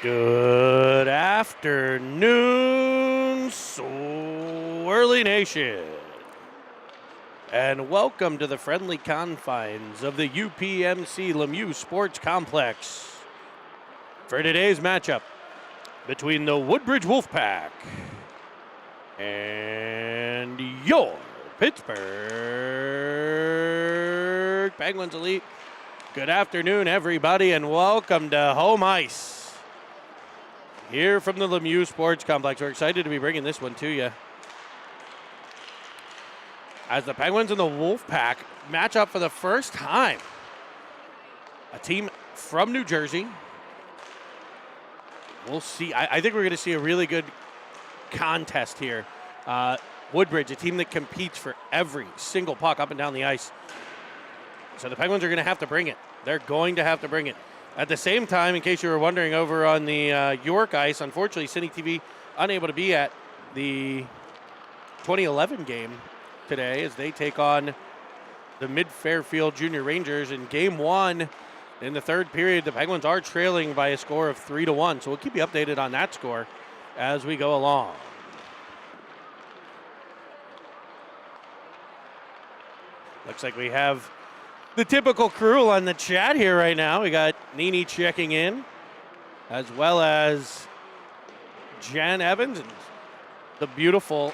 Good afternoon, Swirly Nation, and welcome to the friendly confines of the UPMC Lemieux Sports Complex for today's matchup between the Woodbridge Wolfpack and your Pittsburgh Penguins Elite. Good afternoon, everybody, and welcome to Home Ice here from the Lemieux Sports Complex. We're excited to be bringing this one to you as the Penguins and the Wolfpack match up for the first time. A team from New Jersey. We'll see. I think we're going to see a really good contest here. Woodbridge, a team that competes for every single puck up and down the ice. So the Penguins are going to have to bring it. They're going to have to bring it. At the same time, in case you were wondering, over on the York ice, unfortunately, Cine TV unable to be at the 2011 game today as they take on the Mid-Fairfield Junior Rangers in Game 1. In the third period, the Penguins are trailing by a score of 3-1. So we'll keep you updated on that score as we go along. Looks like we have the typical crew on the chat here right now. We got Nini checking in, as well as Jan Evans and the beautiful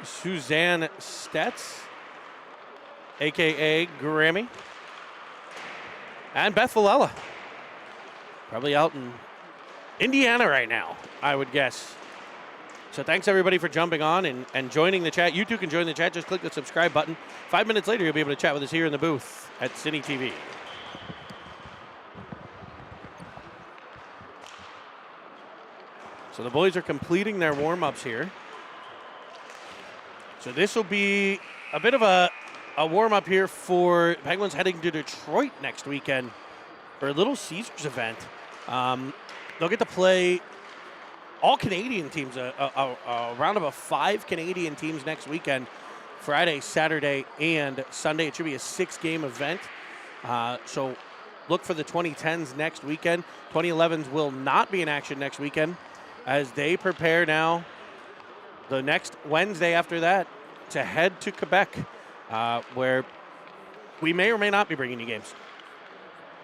Suzanne Stetz, a.k.a. Grammy, and Beth Villella. Probably out in Indiana right now, I would guess. So thanks, everybody, for jumping on and joining the chat. You too can join the chat. Just click the subscribe button. 5 minutes later, you'll be able to chat with us here in the booth at Cine TV. So the boys are completing their warm-ups here. So this will be a bit of a warm-up here for Penguins heading to Detroit next weekend for a Little Caesars event. They'll get to play all Canadian teams, a round of 5 Canadian teams next weekend, Friday, Saturday, and Sunday. It should be a 6-game event. So look for the 2010s next weekend. 2011s will not be in action next weekend as they prepare now the next Wednesday after that to head to Quebec, where we may or may not be bringing you games,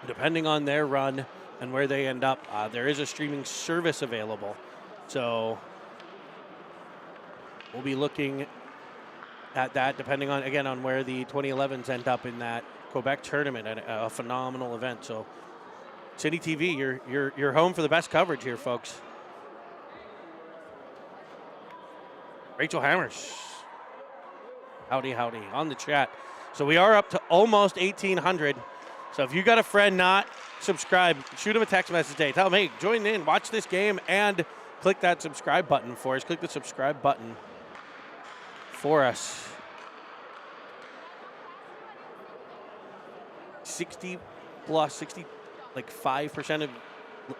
depending on their run and where they end up. There is a streaming service available. So we'll be looking at that depending on, again, on where the 2011s end up in that Quebec tournament, a phenomenal event. So Cine TV, you're home for the best coverage here, folks. Rachel Hammers, howdy, on the chat. So we are up to almost 1,800. So if you got a friend not subscribed, shoot him a text message today. Tell him, hey, join in, watch this game, and click that subscribe button for us. Click the subscribe button for us. 65%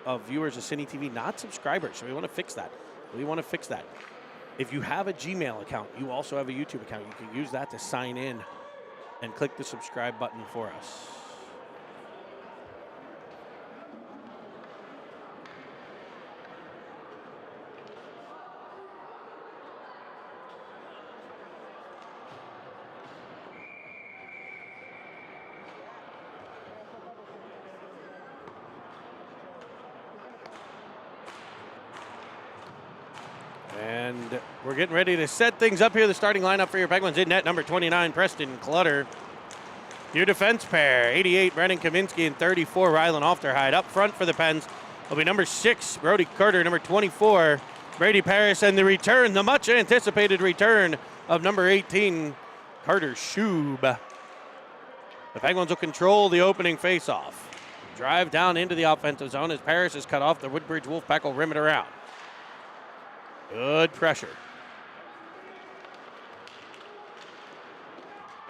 of viewers of Cine TV not subscribers. So we want to fix that. If you have a Gmail account, you also have a YouTube account. You can use that to sign in and click the subscribe button for us. And we're getting ready to set things up here. The starting lineup for your Penguins: in net, number 29, Preston Clutter. Your defense pair: 88, Brennan Kaminski, and 34, Rylan Ofterhide. Up front for the Pens will be number 6, Brody Carter, number 24, Brady Paris, and the much anticipated return of number 18, Carter Schub. The Penguins will control the opening faceoff. Drive down into the offensive zone as Paris is cut off. The Woodbridge Wolfpack will rim it around. Good pressure.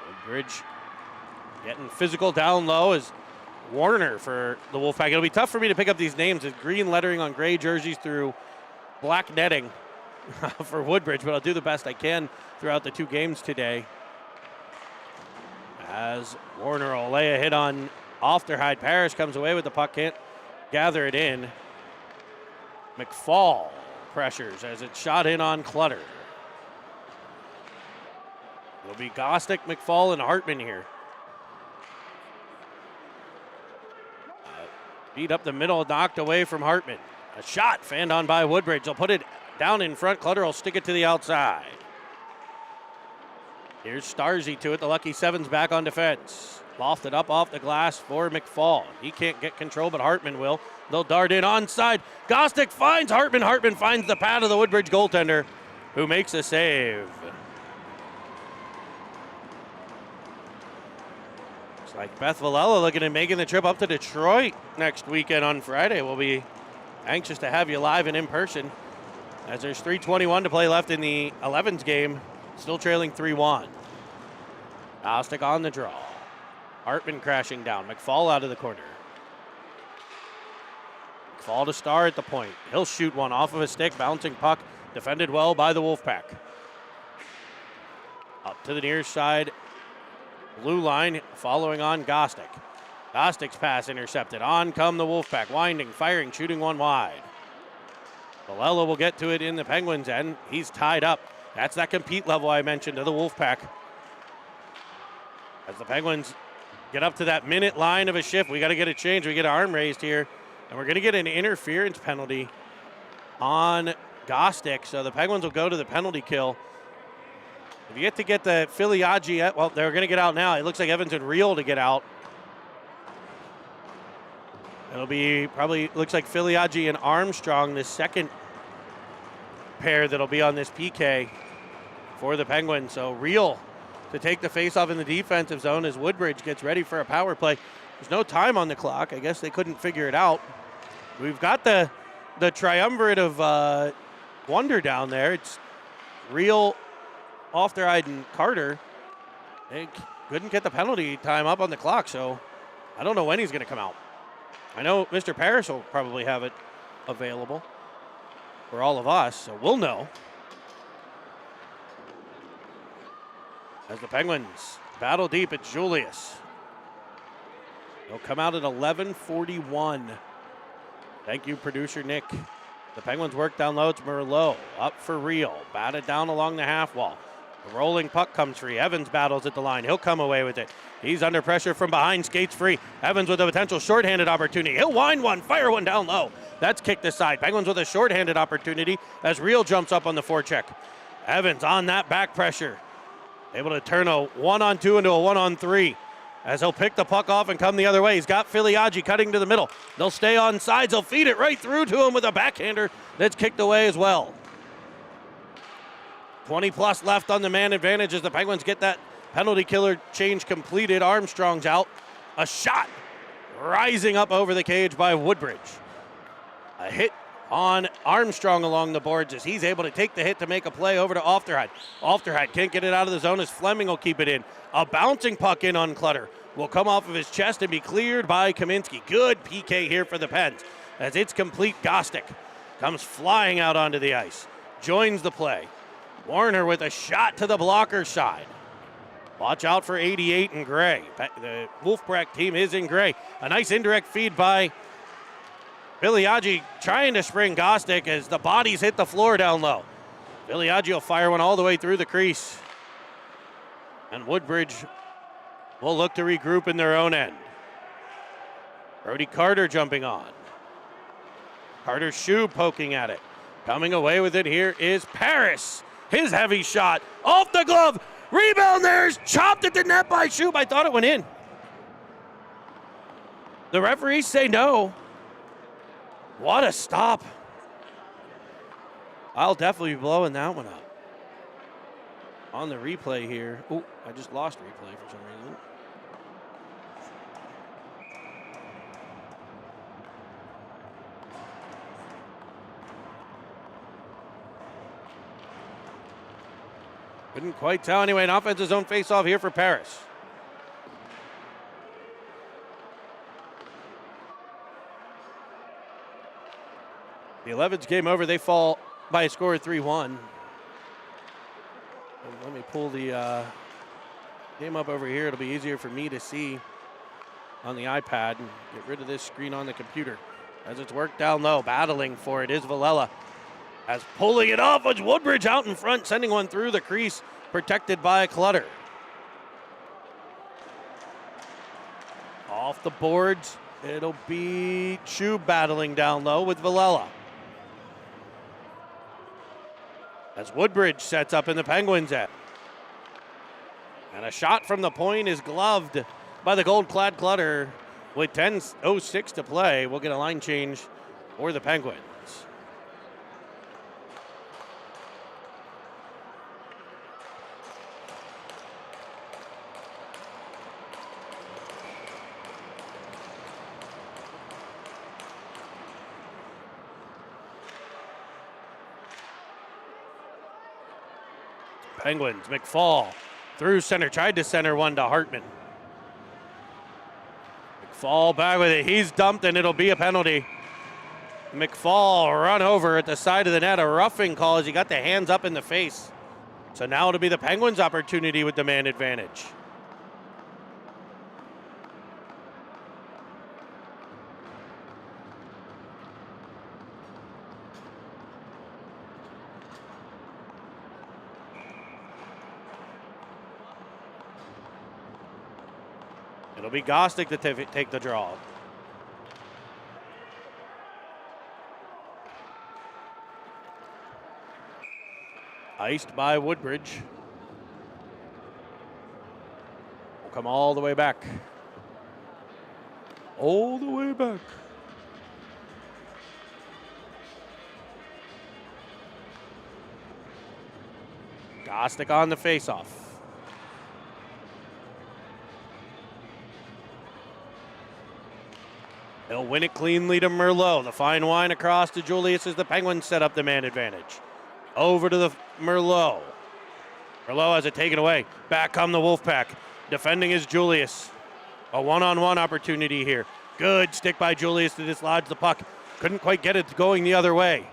Woodbridge getting physical down low is Warner for the Wolfpack. It'll be tough for me to pick up these names. It's green lettering on gray jerseys through black netting for Woodbridge, but I'll do the best I can throughout the 2 games today. As Warner will lay a hit on Ofterhide. Paris comes away with the puck, can't gather it in. McFall pressures as it's shot in on Clutter. It'll be Gostick, McFall, and Hartman here. Beat up the middle, knocked away from Hartman. A shot fanned on by Woodbridge. They'll put it down in front. Clutter will stick it to the outside. Here's Starzy to it. The Lucky Seven's back on defense. Lofted up off the glass for McFall. He can't get control, but Hartman will. They'll dart in onside. Gostick finds Hartman. Hartman finds the pad of the Woodbridge goaltender, who makes a save. Looks like Beth Villela looking at making the trip up to Detroit next weekend on Friday. We'll be anxious to have you live and in person, as there's 3:21 to play left in the 11s game. Still trailing 3-1. Gostick on the draw. Hartman crashing down. McFall out of the corner. McFall to Star at the point. He'll shoot one off of a stick. Bouncing puck. Defended well by the Wolfpack. Up to the near side. Blue line following on Gostick. Gostick's pass intercepted. On come the Wolfpack. Winding, firing, shooting one wide. Villela will get to it in the Penguins' end. He's tied up. That's that compete level I mentioned to the Wolfpack. As the Penguins get up to that minute line of a shift, we got to get a change. We get an arm raised here, and we're going to get an interference penalty on Gostick. So the Penguins will go to the penalty kill. If you get the Filiaggi, well, they're going to get out now. It looks like Evans and Reel to get out. It'll be probably, looks like Filiaggi and Armstrong, the second pair that'll be on this PK for the Penguins. So Reel to take the faceoff in the defensive zone as Woodbridge gets ready for a power play. There's no time on the clock. I guess they couldn't figure it out. We've got the triumvirate of wonder down there. It's Reel, Ofteride, and Carter. They couldn't get the penalty time up on the clock, so I don't know when he's going to come out. I know Mr. Parrish will probably have it available for all of us, so we'll know. As the Penguins battle deep, it's Julius. He'll come out at 11:41. Thank you, producer Nick. The Penguins work down low. It's Merlot up for Reel. Batted down along the half wall. The rolling puck comes free. Evans battles at the line. He'll come away with it. He's under pressure from behind, skates free. Evans with a potential shorthanded opportunity. He'll wind one, fire one down low. That's kicked aside. Penguins with a shorthanded opportunity as Reel jumps up on the forecheck. Evans on that back pressure. Able to turn a 1-on-2 into a 1-on-3 as he'll pick the puck off and come the other way. He's got Filiaggi cutting to the middle. They'll stay on sides. They'll feed it right through to him with a backhander that's kicked away as well. 20 plus left on the man advantage as the Penguins get that penalty killer change completed. Armstrong's out. A shot rising up over the cage by Woodbridge. A hit on Armstrong along the boards as he's able to take the hit to make a play over to Ofterheide. Ofterheide can't get it out of the zone as Fleming will keep it in. A bouncing puck in on Clutter will come off of his chest and be cleared by Kaminsky. Good PK here for the Pens as it's complete. Gostick comes flying out onto the ice. Joins the play. Warner with a shot to the blocker side. Watch out for 88 in gray. The Wolfpack team is in gray. A nice indirect feed by Filiaggi trying to spring Gostick as the bodies hit the floor down low. Filiaggi will fire one all the way through the crease. And Woodbridge will look to regroup in their own end. Brody Carter jumping on. Carter's shoe poking at it. Coming away with it here is Paris. His heavy shot off the glove. Rebound there's chopped at the net by Shoup. I thought it went in. The referees say no. What a stop. I'll definitely be blowing that one up. On the replay here. Oh, I just lost replay for some reason. Couldn't quite tell. Anyway, an offensive zone face-off here for Paris. The 11's game over. They fall by a score of 3-1. Let me pull the game up over here. It'll be easier for me to see on the iPad and get rid of this screen on the computer. as it's worked down low. Battling for it is Villela. As pulling it off was Woodbridge out in front, sending one through the crease, protected by Clutter. Off the boards, it'll be Chu battling down low with Villela. As Woodbridge sets up in the Penguins' end. And a shot from the point is gloved by the gold-clad Clutter. With 10:06 to play, we'll get a line change for the Penguins. Penguins, McFall through center, tried to center one to Hartman. McFall back with it, he's dumped and it'll be a penalty. McFall run over at the side of the net, a roughing call as he got the hands up in the face. So now it'll be the Penguins' opportunity with the man advantage. It'll be Gostick to take the draw. Iced by Woodbridge. Will come all the way back. All the way back. Gostick on the faceoff. He'll win it cleanly to Merlot. The fine wine across to Julius as the Penguins set up the man advantage. Over to the Merlot. Merlot has it taken away. Back come the Wolfpack. Defending is Julius. A one-on-one opportunity here. Good stick by Julius to dislodge the puck. Couldn't quite get it going the other way.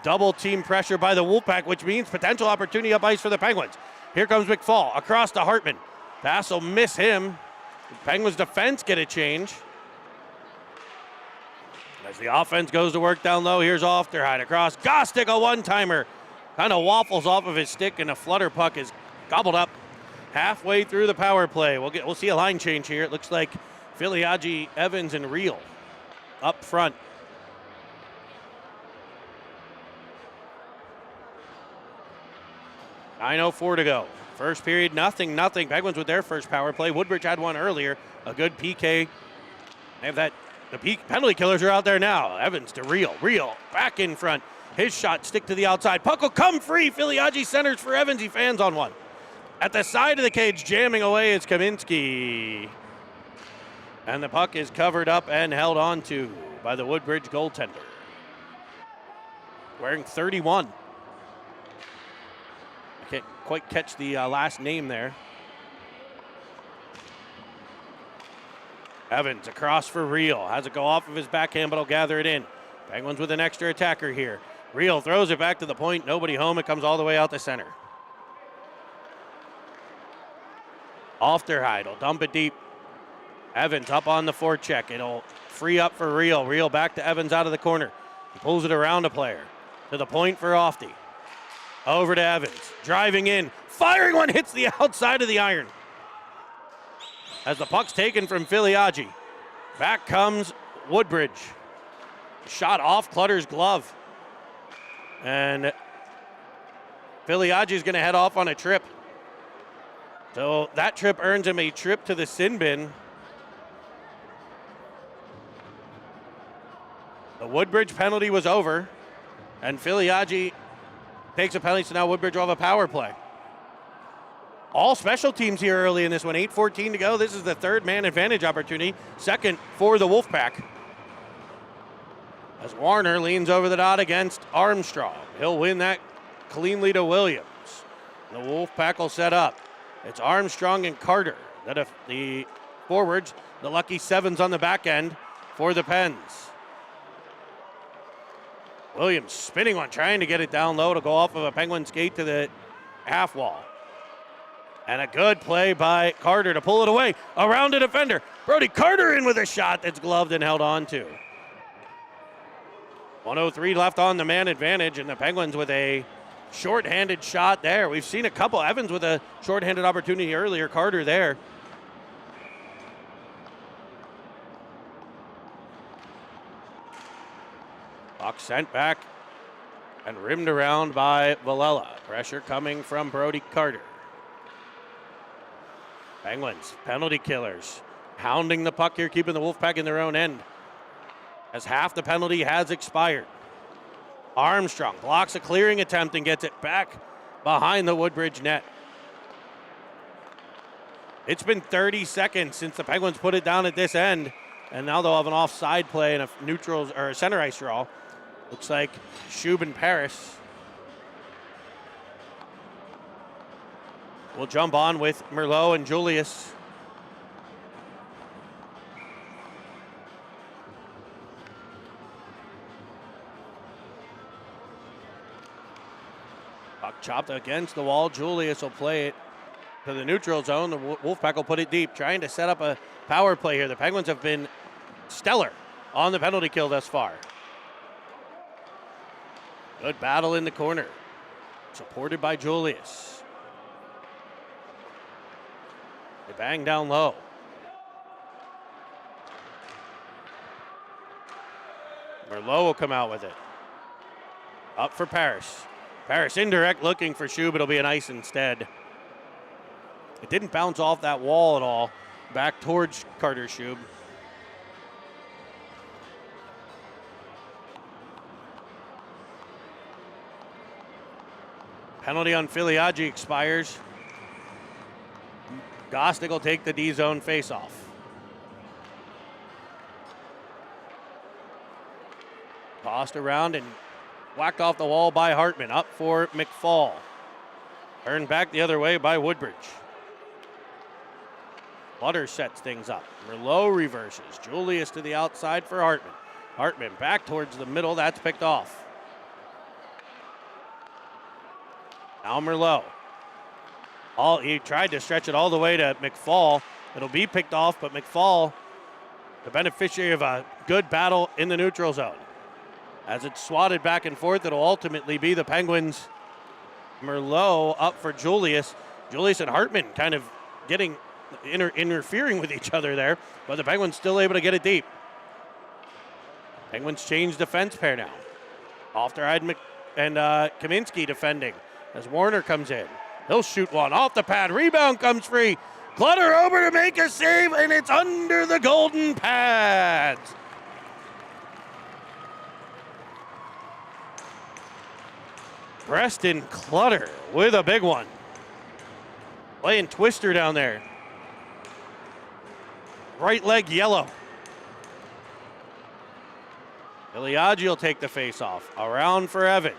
Double team pressure by the Wolfpack, which means potential opportunity up ice for the Penguins. Here comes McFall across to Hartman. Pass will miss him. The Penguins defense get a change. As the offense goes to work down low, here's Ofterhide across. Gostick, a one-timer. Kind of waffles off of his stick, and a flutter puck is gobbled up halfway through the power play. We'll see a line change here. It looks like Filiaggi, Evans, and Reel up front. .904 to go. First period, nothing. Penguins with their first power play. Woodbridge had one earlier. A good PK. They have that. The penalty killers are out there now. Evans to Reel. Reel back in front. His shot stick to the outside. Puck will come free. Filiaggi centers for Evans. He fans on one. At the side of the cage, jamming away is Kaminsky. And the puck is covered up and held on to by the Woodbridge goaltender. Wearing 31. I can't quite catch the last name there. Evans across for Reel. Has it go off of his backhand, but he'll gather it in. Penguins with an extra attacker here. Reel throws it back to the point. Nobody home. It comes all the way out to center. Ofterhide will dump it deep. Evans up on the forecheck. It'll free up for Reel. Reel back to Evans out of the corner. He pulls it around a player. To the point for Ofty. Over to Evans. Driving in. Firing one hits the outside of the iron. As the puck's taken from Filiaggi. Back comes Woodbridge. Shot off Clutter's glove. And Filiaggi's going to head off on a trip. So that trip earns him a trip to the sin bin. The Woodbridge penalty was over. And Filiaggi takes a penalty, so now Woodbridge will have a power play. All special teams here early in this one. 8:14 to go. This is the third man advantage opportunity. Second for the Wolfpack. As Warner leans over the dot against Armstrong. He'll win that cleanly to Williams. The Wolfpack will set up. It's Armstrong and Carter. That if the forwards, the lucky sevens on the back end for the Pens. Williams spinning one, trying to get it down low to go off of a Penguin skate to the half wall. And a good play by Carter to pull it away. Around a defender. Brody Carter in with a shot that's gloved and held on to. 1:03 left on the man advantage, and the Penguins with a shorthanded shot there. We've seen a couple. Evans with a shorthanded opportunity earlier. Carter there. Puck sent back and rimmed around by Villela. Pressure coming from Brody Carter. Penguins, penalty killers, hounding the puck here, keeping the Wolfpack in their own end, as half the penalty has expired. Armstrong blocks a clearing attempt and gets it back behind the Woodbridge net. It's been 30 seconds since the Penguins put it down at this end, and now they'll have an offside play and a neutral or a center ice draw. Looks like Shub and Paris will jump on with Merlot and Julius. Puck chopped against the wall. Julius will play it to the neutral zone. The Wolfpack will put it deep, trying to set up a power play here. The Penguins have been stellar on the penalty kill thus far. Good battle in the corner, supported by Julius. They bang down low. Merlot will come out with it. Up for Paris. Paris indirect looking for Shub, but it'll be an ice instead. It didn't bounce off that wall at all. Back towards Carter Shub. Penalty on Filiaggi expires. Gostick will take the D-zone faceoff. Tossed around and whacked off the wall by Hartman. Up for McFall. Turned back the other way by Woodbridge. Butter sets things up. Merlot reverses. Julius to the outside for Hartman. Hartman back towards the middle. That's picked off. Now Merlot. He tried to stretch it all the way to McFall. It'll be picked off, but McFall, the beneficiary of a good battle in the neutral zone. As it's swatted back and forth, it'll ultimately be the Penguins. Merlot up for Julius. Julius and Hartman kind of getting interfering with each other there, but the Penguins still able to get it deep. Penguins change defense pair now. Ofterheide and Kaminsky defending as Warner comes in. He'll shoot one off the pad. Rebound comes free. Clutter over to make a save, and it's under the golden pads. Preston Clutter with a big one. Playing twister down there. Right leg yellow. Filiaggi will take the face-off. Around for Evans.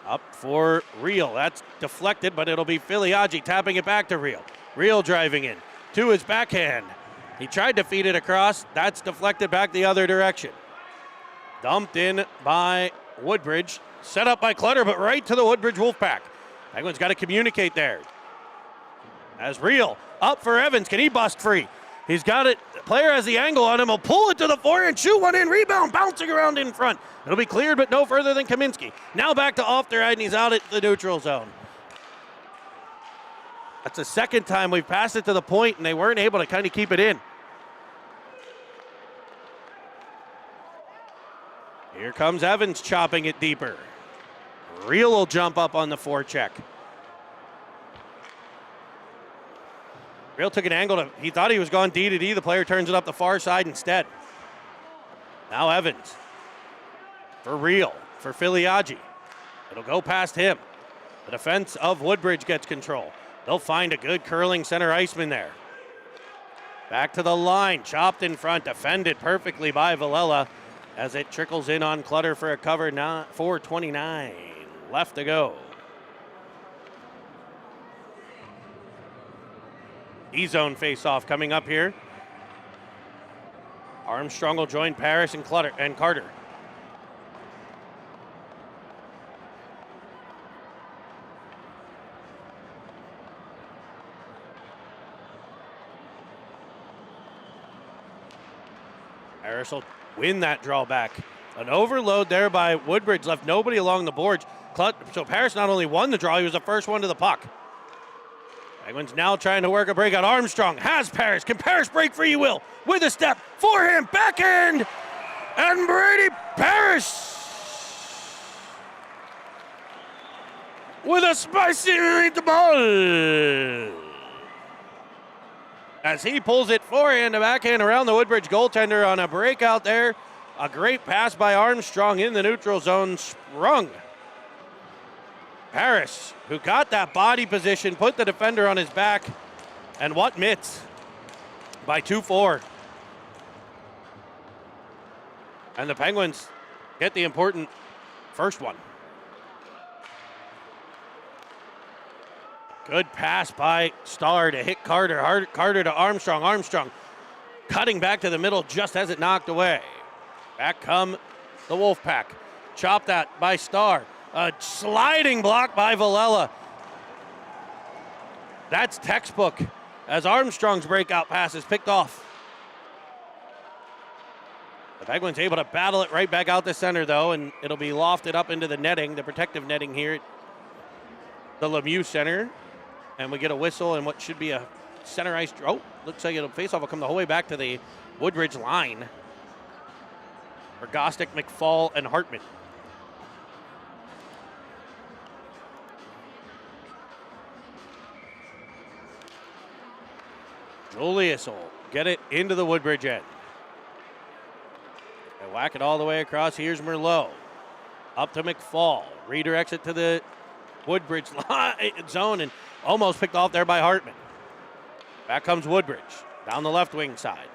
Up for Reel. That's deflected, but it'll be Filiaggi tapping it back to Reel. Reel driving in to his backhand. He tried to feed it across. That's deflected back the other direction. Dumped in by Woodbridge. Set up by Clutter, but right to the Woodbridge Wolfpack. Penguins got to communicate there. As Reel up for Evans. Can he bust free? He's got it. The player has the angle on him. He'll pull it to the forehand, shoot one in, rebound, bouncing around in front. It'll be cleared, but no further than Kaminsky. Now back to Ofterheide, and he's out at the neutral zone. That's the second time we've passed it to the point, and they weren't able to kind of keep it in. Here comes Evans chopping it deeper. Reel will jump up on the forecheck. Reel took an angle. He thought he was going D to D. The player turns it up the far side instead. Now Evans for Reel, for Filiaggi. It'll go past him. The defense of Woodbridge gets control. They'll find a good curling center iceman there. Back to the line, chopped in front, defended perfectly by Villela as it trickles in on Clutter for a cover. 4:29 left to go. E-zone face-off coming up here. Armstrong will join Paris and Carter. Paris will win that draw back An overload there by Woodbridge left nobody along the boards. So Paris not only won the draw, he was the first one to the puck. Penguins now trying to work a breakout. Armstrong has Paris. Can Paris break free? He will. With a step, forehand, backhand, and Brady Paris with a spicy meatball. As he pulls it forehand to backhand around the Woodbridge goaltender on a breakout there. A great pass by Armstrong in the neutral zone, sprung. Paris, who got that body position, put the defender on his back, and what mitts by 2-4. And the Penguins get the important first one. Good pass by Starr to hit Carter. Carter to Armstrong. Armstrong cutting back to the middle just as it knocked away. Back come the Wolfpack. Chopped that by Starr. A sliding block by Villela. That's textbook as Armstrong's breakout pass is picked off. The Penguins able to battle it right back out the center, though, and it'll be lofted up into the netting, the protective netting here at the Lemieux Center. And we get a whistle and what should be a center ice. Oh, looks like it'll face off will come the whole way back to the Woodbridge line for Gostick, McFall, and Hartman. Julius will get it into the Woodbridge end. They whack it all the way across. Here's Merlot. Up to McFall. Redirects it to the Woodbridge zone and almost picked off there by Hartman. Back comes Woodbridge down the left wing side.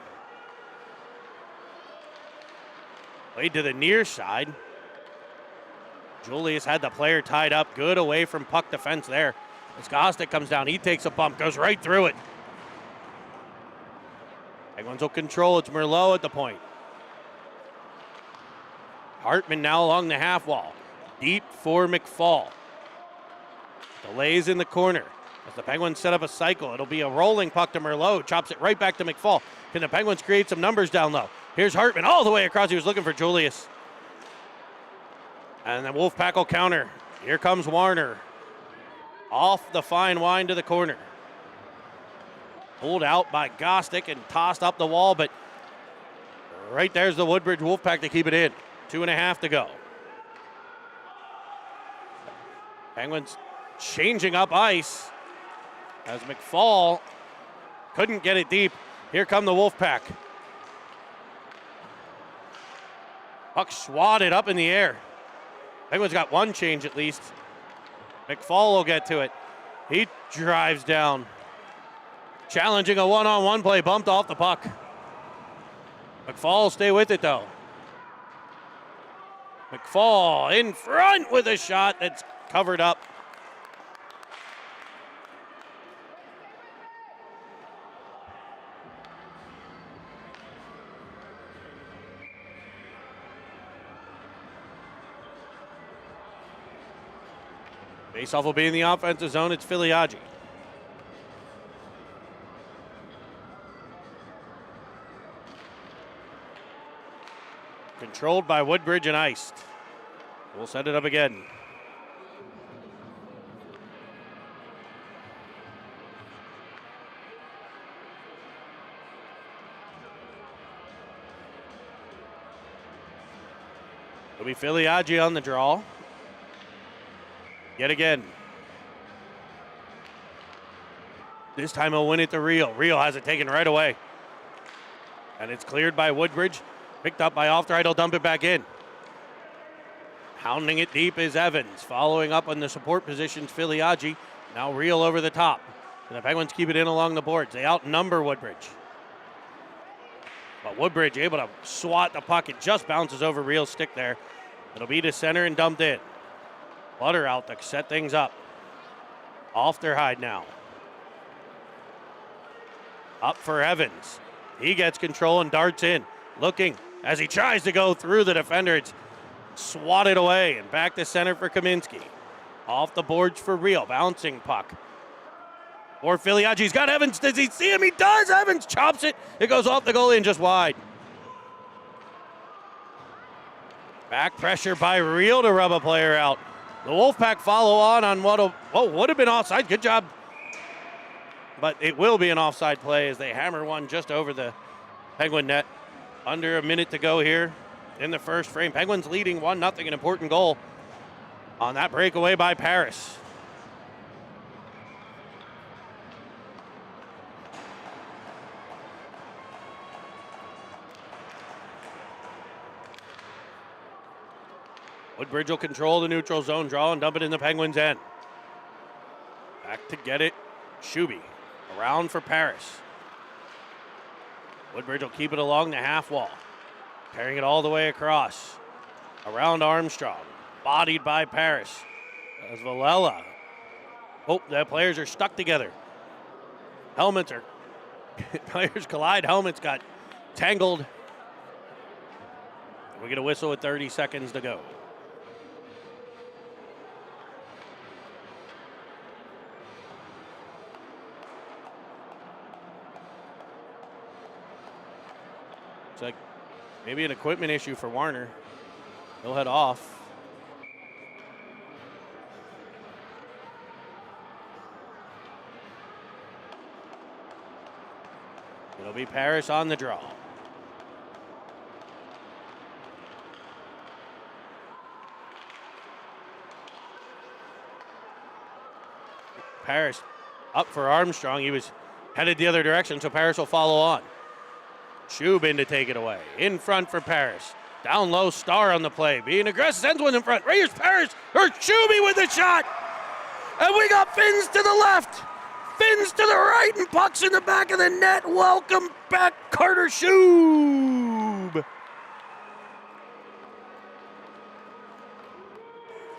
Played to the near side. Julius had the player tied up. Good away from puck defense there. As Gostick comes down, he takes a bump, goes right through it. Penguins will control. It's Merlot at the point. Hartman now along the half wall. Deep for McFall. Delays in the corner. As the Penguins set up a cycle, it'll be a rolling puck to Merlot. Chops it right back to McFall. Can the Penguins create some numbers down low? Here's Hartman all the way across. He was looking for Julius. And the Wolfpack will counter. Here comes Warner. Off the fine line to the corner. Pulled out by Gostick and tossed up the wall, but right there's the Woodbridge Wolfpack to keep it in. 2.5 to go. Penguins changing up ice as McFall couldn't get it deep. Here come the Wolfpack. Puck swatted up in the air. Penguins got one change at least. McFall will get to it. He drives down. Challenging a one-on-one play, bumped off the puck. McFall will stay with it though. McFall in front with a shot that's covered up. Faceoff will be in the offensive zone. It's Filiaggi. Controlled by Woodbridge and iced. We'll set it up again. It'll be Filiaggi on the draw. Yet again. This time he'll win it to Rio. Rio has it taken right away. And it's cleared by Woodbridge. Picked up by Ofter. He'll dump it back in. Pounding it deep is Evans. Following up on the support positions, Filiaggi. Now Rio over the top. And the Penguins keep it in along the boards. They outnumber Woodbridge. But Woodbridge able to swat the puck. It just bounces over Rio's stick there. It'll be to center and dumped in. Butter out to set things up. Off their hide now. Up for Evans. He gets control and darts in. Looking as he tries to go through the defender. It's swatted away and back to center for Kaminsky. Off the boards for Rio. Bouncing puck. Or Filiaggi's got Evans. Does he see him? He does. Evans chops it. It goes off the goalie and just wide. Back pressure by Real to rub a player out. The Wolfpack follow on what would have been offside. Good job. But it will be an offside play as they hammer one just over the Penguin net. Under a minute to go here in the first frame. Penguins leading 1-0, an important goal on that breakaway by Paris. Woodbridge will control the neutral zone, draw and dump it in the Penguins' end. Back to get it, Shuby. Around for Paris. Woodbridge will keep it along the half wall. Carrying it all the way across. Around Armstrong. Bodied by Paris. As Villela. Oh, the players are stuck together. Helmets are... players collide. Helmets got tangled. We get a whistle with 30 seconds to go. It's like maybe an equipment issue for Warner. He'll head off. It'll be Paris on the draw. Paris up for Armstrong. He was headed the other direction, so Paris will follow on. Shubin to take it away. In front for Paris. Down low, Star on the play. Being aggressive, sends one in front. Here's Paris, or Shuby with the shot. And we got Fins to the left. Fins to the right, and pucks in the back of the net. Welcome back, Carter Shube.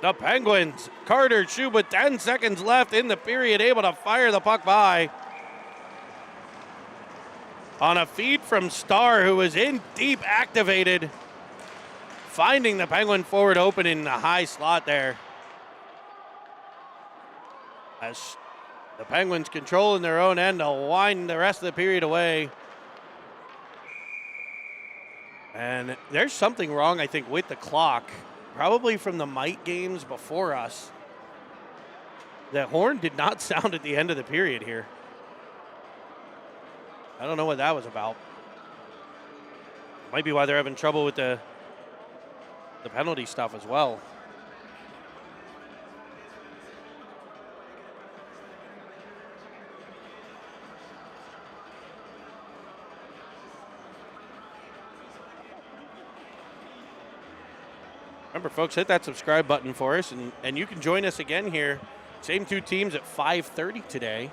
The Penguins, Carter Shube with 10 seconds left in the period, able to fire the puck by. On a feed from Star, who was in deep, activated. Finding the Penguin forward open in the high slot there. As the Penguins controlling their own end, they'll wind the rest of the period away. And there's something wrong, I think, with the clock. Probably from the Mite games before us. The horn did not sound at the end of the period here. I don't know what that was about. Might be why they're having trouble with the penalty stuff as well. Remember, folks, hit that subscribe button for us, and you can join us again here. Same two teams at 5:30 today.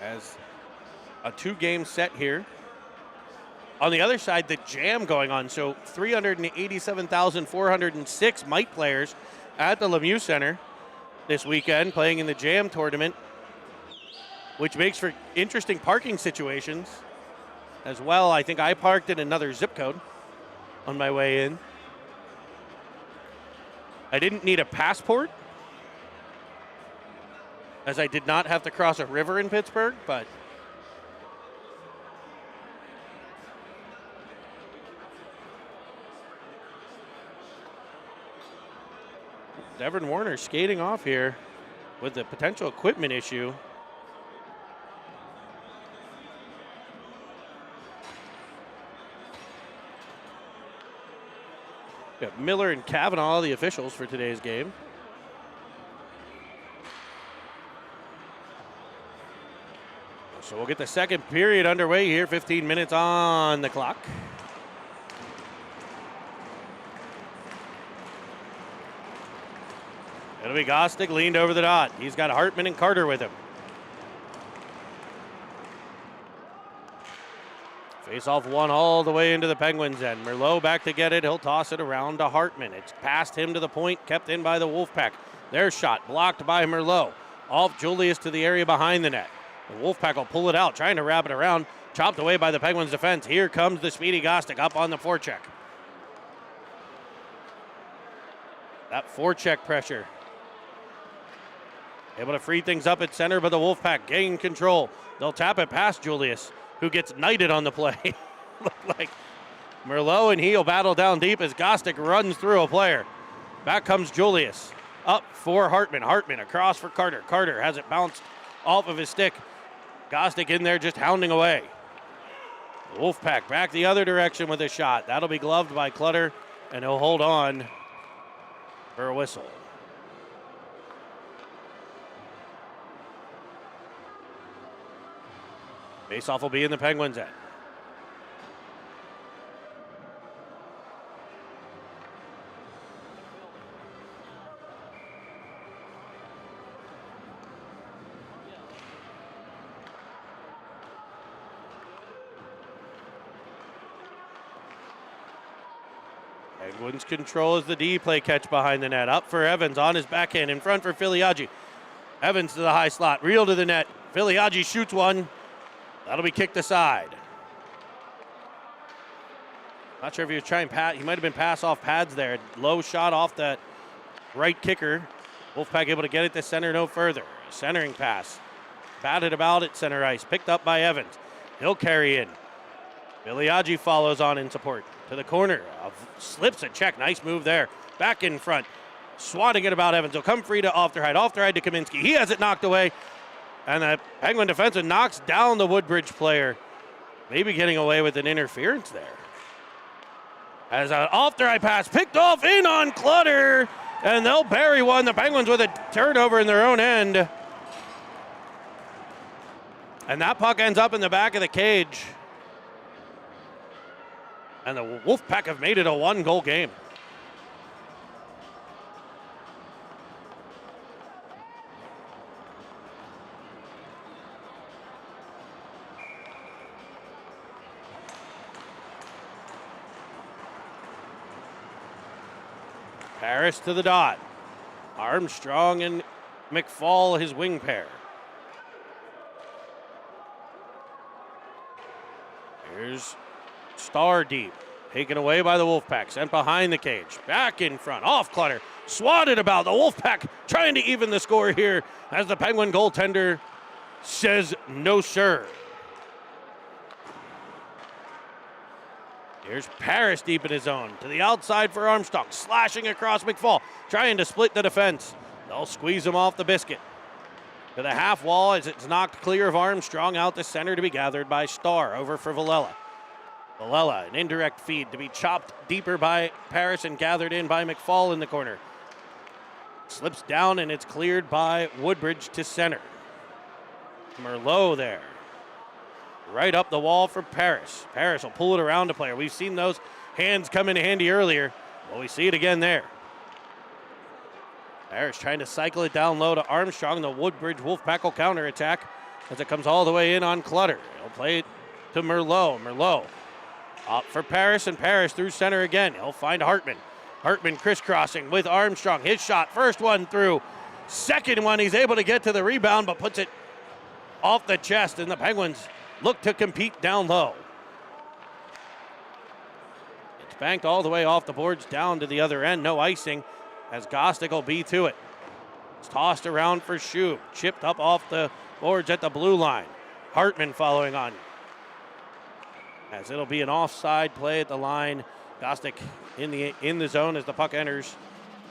As a two-game set here. On the other side, the Jam going on. So 387,406 Mite players at the Lemieux Center this weekend playing in the Jam tournament, which makes for interesting parking situations as well. I think I parked in another zip code on my way in. I didn't need a passport, as I did not have to cross a river in Pittsburgh, but Devin Warner skating off here with a potential equipment issue. Got Miller and Kavanaugh, the officials for today's game. So we'll get the second period underway here, 15 minutes on the clock. It'll be Gostick leaned over the dot. He's got Hartman and Carter with him. Face off one all the way into the Penguins end. Merlot back to get it. He'll toss it around to Hartman. It's past him to the point, kept in by the Wolfpack. Their shot blocked by Merlot. Off Julius to the area behind the net. The Wolfpack will pull it out, trying to wrap it around. Chopped away by the Penguins defense. Here comes the speedy Gostick up on the forecheck. That forecheck pressure. Able to free things up at center, but the Wolfpack gain control. They'll tap it past Julius. who gets knighted on the play. Looked like Merlot and he'll battle down deep as Gostick runs through a player. Back comes Julius. Up for Hartman. Hartman across for Carter. Carter has it bounced off of his stick. Gostick in there just hounding away. Wolfpack back the other direction with a shot. That'll be gloved by Clutter, and he'll hold on for a whistle. Faceoff will be in the Penguins' end. Penguins control as the D play catch behind the net. Up for Evans on his backhand in front for Filiaggi. Evans to the high slot, reel to the net. Filiaggi shoots one. That'll be kicked aside. Not sure if he was trying pass. He might have been pass off pads there. Low shot off that right kicker. Wolfpack able to get it to center no further. Centering pass. Batted about at center ice. Picked up by Evans. He'll carry in. Filiaggi follows on in support. To the corner. Slips a check. Nice move there. Back in front. Swatting it about Evans. He'll come free to Ofterheide. Ofterheide to Kaminsky. He has it knocked away. And the Penguin defenseman knocks down the Woodbridge player. Maybe getting away with an interference there. As an Ofterheide pass picked off in on Clutter. And they'll bury one. The Penguins with a turnover in their own end. And that puck ends up in the back of the cage. And the Wolfpack have made it a one-goal game. Paris to the dot. Armstrong and McFall, his wing pair. Here's Star deep. Taken away by the Wolfpack. Sent behind the cage. Back in front. Off Clutter. Swatted about. The Wolfpack trying to even the score here as the Penguin goaltender says no, sir. Here's Paris deep in his zone. To the outside for Armstrong. Slashing across McFall. Trying to split the defense. They'll squeeze him off the biscuit. To the half wall as it's knocked clear of Armstrong. Out the center to be gathered by Starr. Over for Villela. Villela, an indirect feed to be chopped deeper by Paris and gathered in by McFall in the corner. Slips down and it's cleared by Woodbridge to center. Merlot there. Right up the wall for Paris. Paris will pull it around a player. We've seen those hands come in handy earlier. Well, we see it again there. Paris trying to cycle it down low to Armstrong. The Woodbridge Wolfpack will counterattack as it comes all the way in on Clutter. He'll play it to Merlot. Merlot up for Paris, and Paris through center again. He'll find Hartman. Hartman crisscrossing with Armstrong. His shot, first one through. Second one, he's able to get to the rebound, but puts it off the chest, and the Penguins look to compete down low. It's banked all the way off the boards down to the other end. No icing as Gostick will be to it. It's tossed around for Shub. Chipped up off the boards at the blue line. Hartman following on. As it'll be an offside play at the line. Gostick in the zone as the puck enters.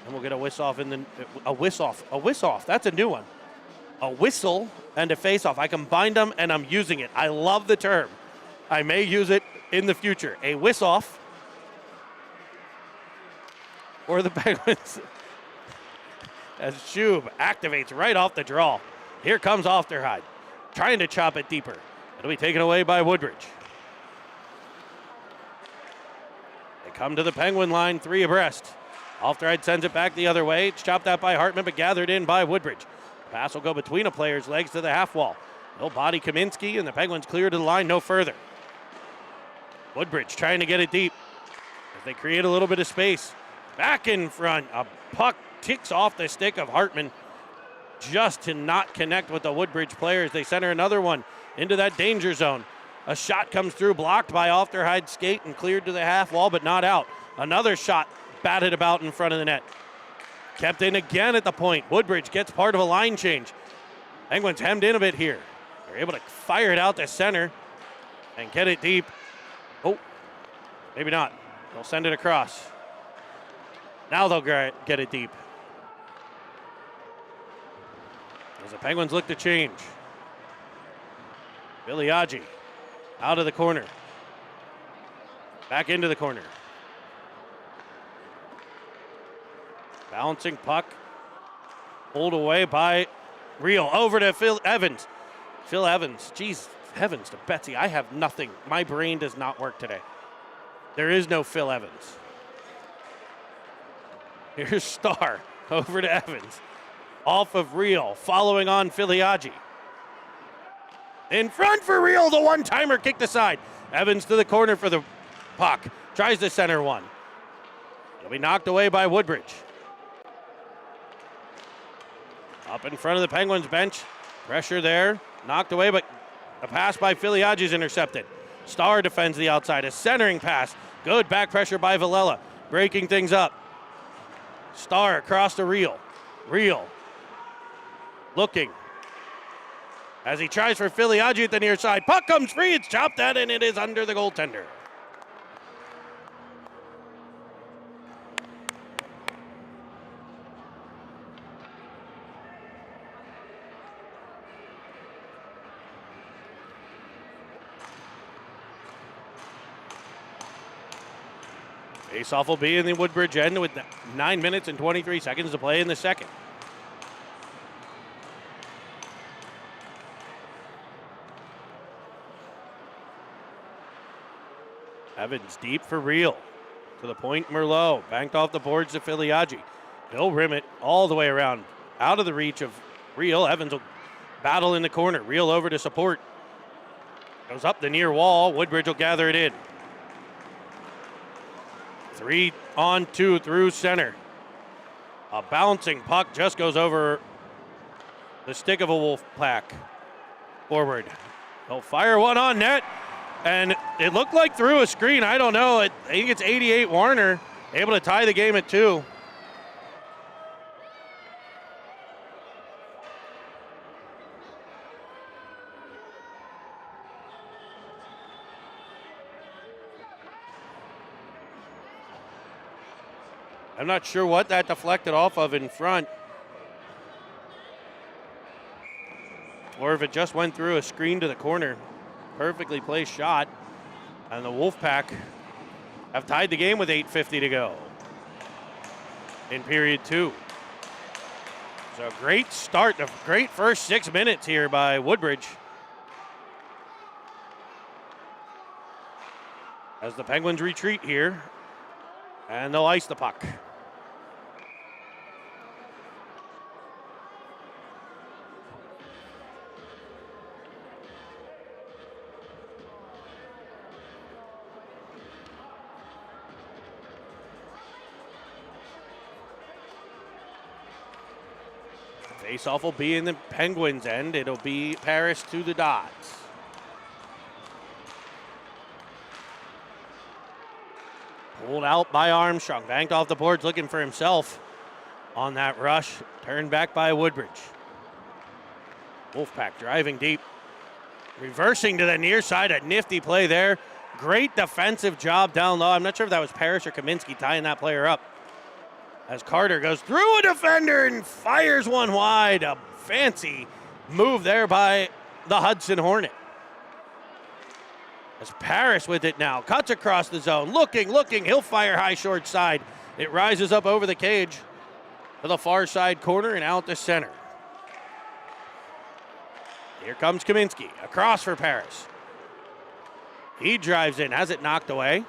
And we'll get a whistle-off a whistle-off. That's a new one. A whistle and a face-off. I combined them and I'm using it. I love the term. I may use it in the future. A whistle-off for the Penguins. As Shub activates right off the draw. Here comes Ofterheide. Trying to chop it deeper. It'll be taken away by Woodbridge. They come to the Penguin line, three abreast. Ofterheide sends it back the other way. It's chopped out by Hartman, but gathered in by Woodbridge. Pass will go between a player's legs to the half wall. He'll body Kaminsky, and the Penguins clear to the line no further. Woodbridge trying to get it deep as they create a little bit of space. Back in front, a puck ticks off the stick of Hartman just to not connect with the Woodbridge players. They center another one into that danger zone. A shot comes through, blocked by Ofterhide's skate and cleared to the half wall, but not out. Another shot batted about in front of the net. Kept in again at the point. Woodbridge gets part of a line change. Penguins hemmed in a bit here. They're able to fire it out to center. and get it deep. Oh, maybe not. They'll send it across. Now they'll get it deep. As the Penguins look to change. Filiaggi out of the corner. Back into the corner. Bouncing puck. Pulled away by Real. Over to Phil Evans. Phil Evans. Jeez, heavens to Betsy. I have nothing. My brain does not work today. There is no Phil Evans. Here's Starr. Over to Evans. Off of Real. Following on Filiaggi. In front for Real. The one-timer kicked aside. Evans to the corner for the puck. Tries the center one. It'll be knocked away by Woodbridge. Up in front of the Penguins bench. Pressure there. Knocked away, but a pass by Filiaggi is intercepted. Starr defends the outside. A centering pass. Good back pressure by Villela. Breaking things up. Starr across to Real. Real. Looking. As he tries for Filiaggi at the near side. Puck comes free. It's chopped at, and it is under the goaltender. Faceoff will be in the Woodbridge end with 9 minutes and 23 seconds to play in the second. Evans deep for Real. To the point, Merlot. Banked off the boards to Filiaggi. He'll rim it all the way around. Out of the reach of Real. Evans will battle in the corner. Real over to support. Goes up the near wall. Woodbridge will gather it in. 3-on-2 through center. A bouncing puck just goes over the stick of a Wolfpack forward. They'll fire one on net, and it looked like through a screen. I don't know. I think it's 88 Warner able to tie the game at 2. I'm not sure what that deflected off of in front. Or if it just went through a screen to the corner. Perfectly placed shot. And the Wolfpack have tied the game with 8:50 to go in period 2. So great start, a great first 6 minutes here by Woodbridge. As the Penguins retreat here, and they'll ice the puck. Faceoff will be in the Penguins' end. It'll be Paris to the dots. Pulled out by Armstrong. Banked off the boards looking for himself on that rush. Turned back by Woodbridge. Wolfpack driving deep. Reversing to the near side. A nifty play there. Great defensive job down low. I'm not sure if that was Parrish or Kaminsky tying that player up. As Carter goes through a defender and fires one wide. A fancy move there by the Hudson Hornet. As Parrish with it now. Cuts across the zone. Looking. He'll fire high short side. It rises up over the cage to the far side corner and out to center. Here comes Kaminsky. Across for Parrish. He drives in. Has it knocked away.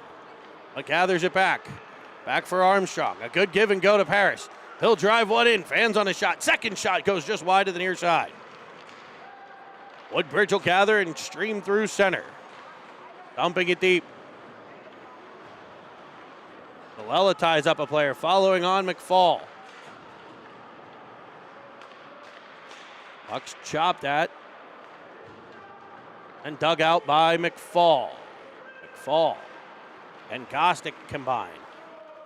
But gathers it back. Back for Armstrong. A good give and go to Parrish. He'll drive one in. Fans on a shot. Second shot goes just wide to the near side. Woodbridge will gather and stream through center. Dumping it deep. Villela ties up a player. Following on McFall. Puck's chopped at. And dug out by McFall. McFall and Gostick combine.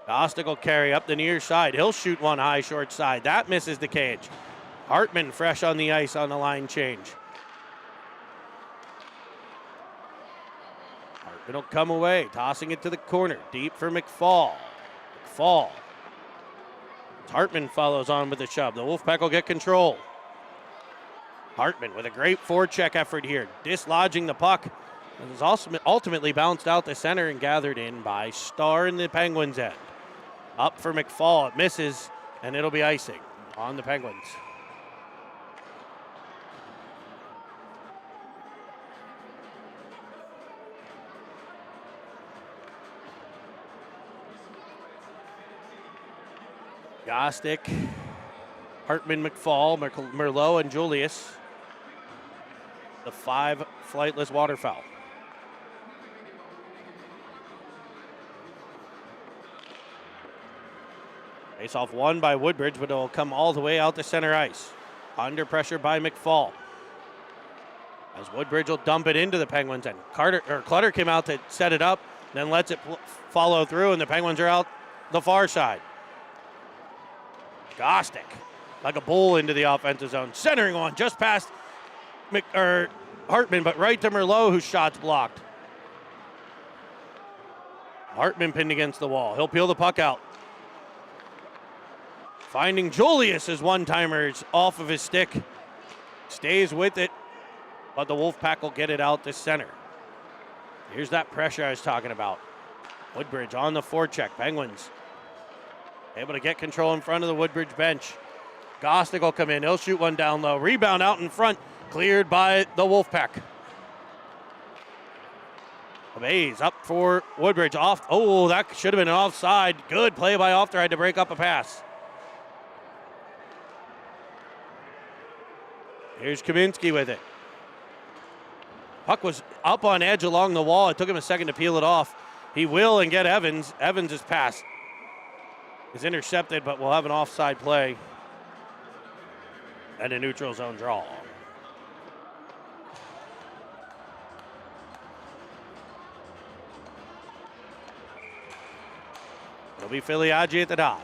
Gostick will carry up the near side. He'll shoot one high short side. That misses the cage. Hartman fresh on the ice on the line change. It'll come away, tossing it to the corner, deep for McFall. McFall. Hartman follows on with the shove. The Wolfpack will get control. Hartman with a great forecheck effort here, dislodging the puck. It was also ultimately bounced out the center and gathered in by Starr in the Penguins' end. Up for McFall, it misses, and it'll be icing on the Penguins. Gostick, Hartman, McFall, Merlot, and Julius. The 5 flightless waterfowl. Face off won by Woodbridge, but it'll come all the way out to center ice. Under pressure by McFall. As Woodbridge will dump it into the Penguins, and Clutter came out to set it up, then lets it follow through, and the Penguins are out the far side. Gostick, like a bull into the offensive zone. Centering one just past Hartman, but right to Merlot, whose shot's blocked. Hartman pinned against the wall. He'll peel the puck out. Finding Julius as one-timers off of his stick. Stays with it, but the Wolfpack will get it out to center. Here's that pressure I was talking about. Woodbridge on the forecheck. Penguins able to get control in front of the Woodbridge bench. Gostick will come in. He'll shoot one down low. Rebound out in front. Cleared by the Wolfpack. Mays up for Woodbridge. Off. Oh, that should have been an offside. Good play by Ofterheide to break up a pass. Here's Kaminsky with it. Puck was up on edge along the wall. It took him a second to peel it off. He will and get Evans. Evans' pass is intercepted, but we'll have an offside play and a neutral zone draw. It'll be Filiaggi at the dot.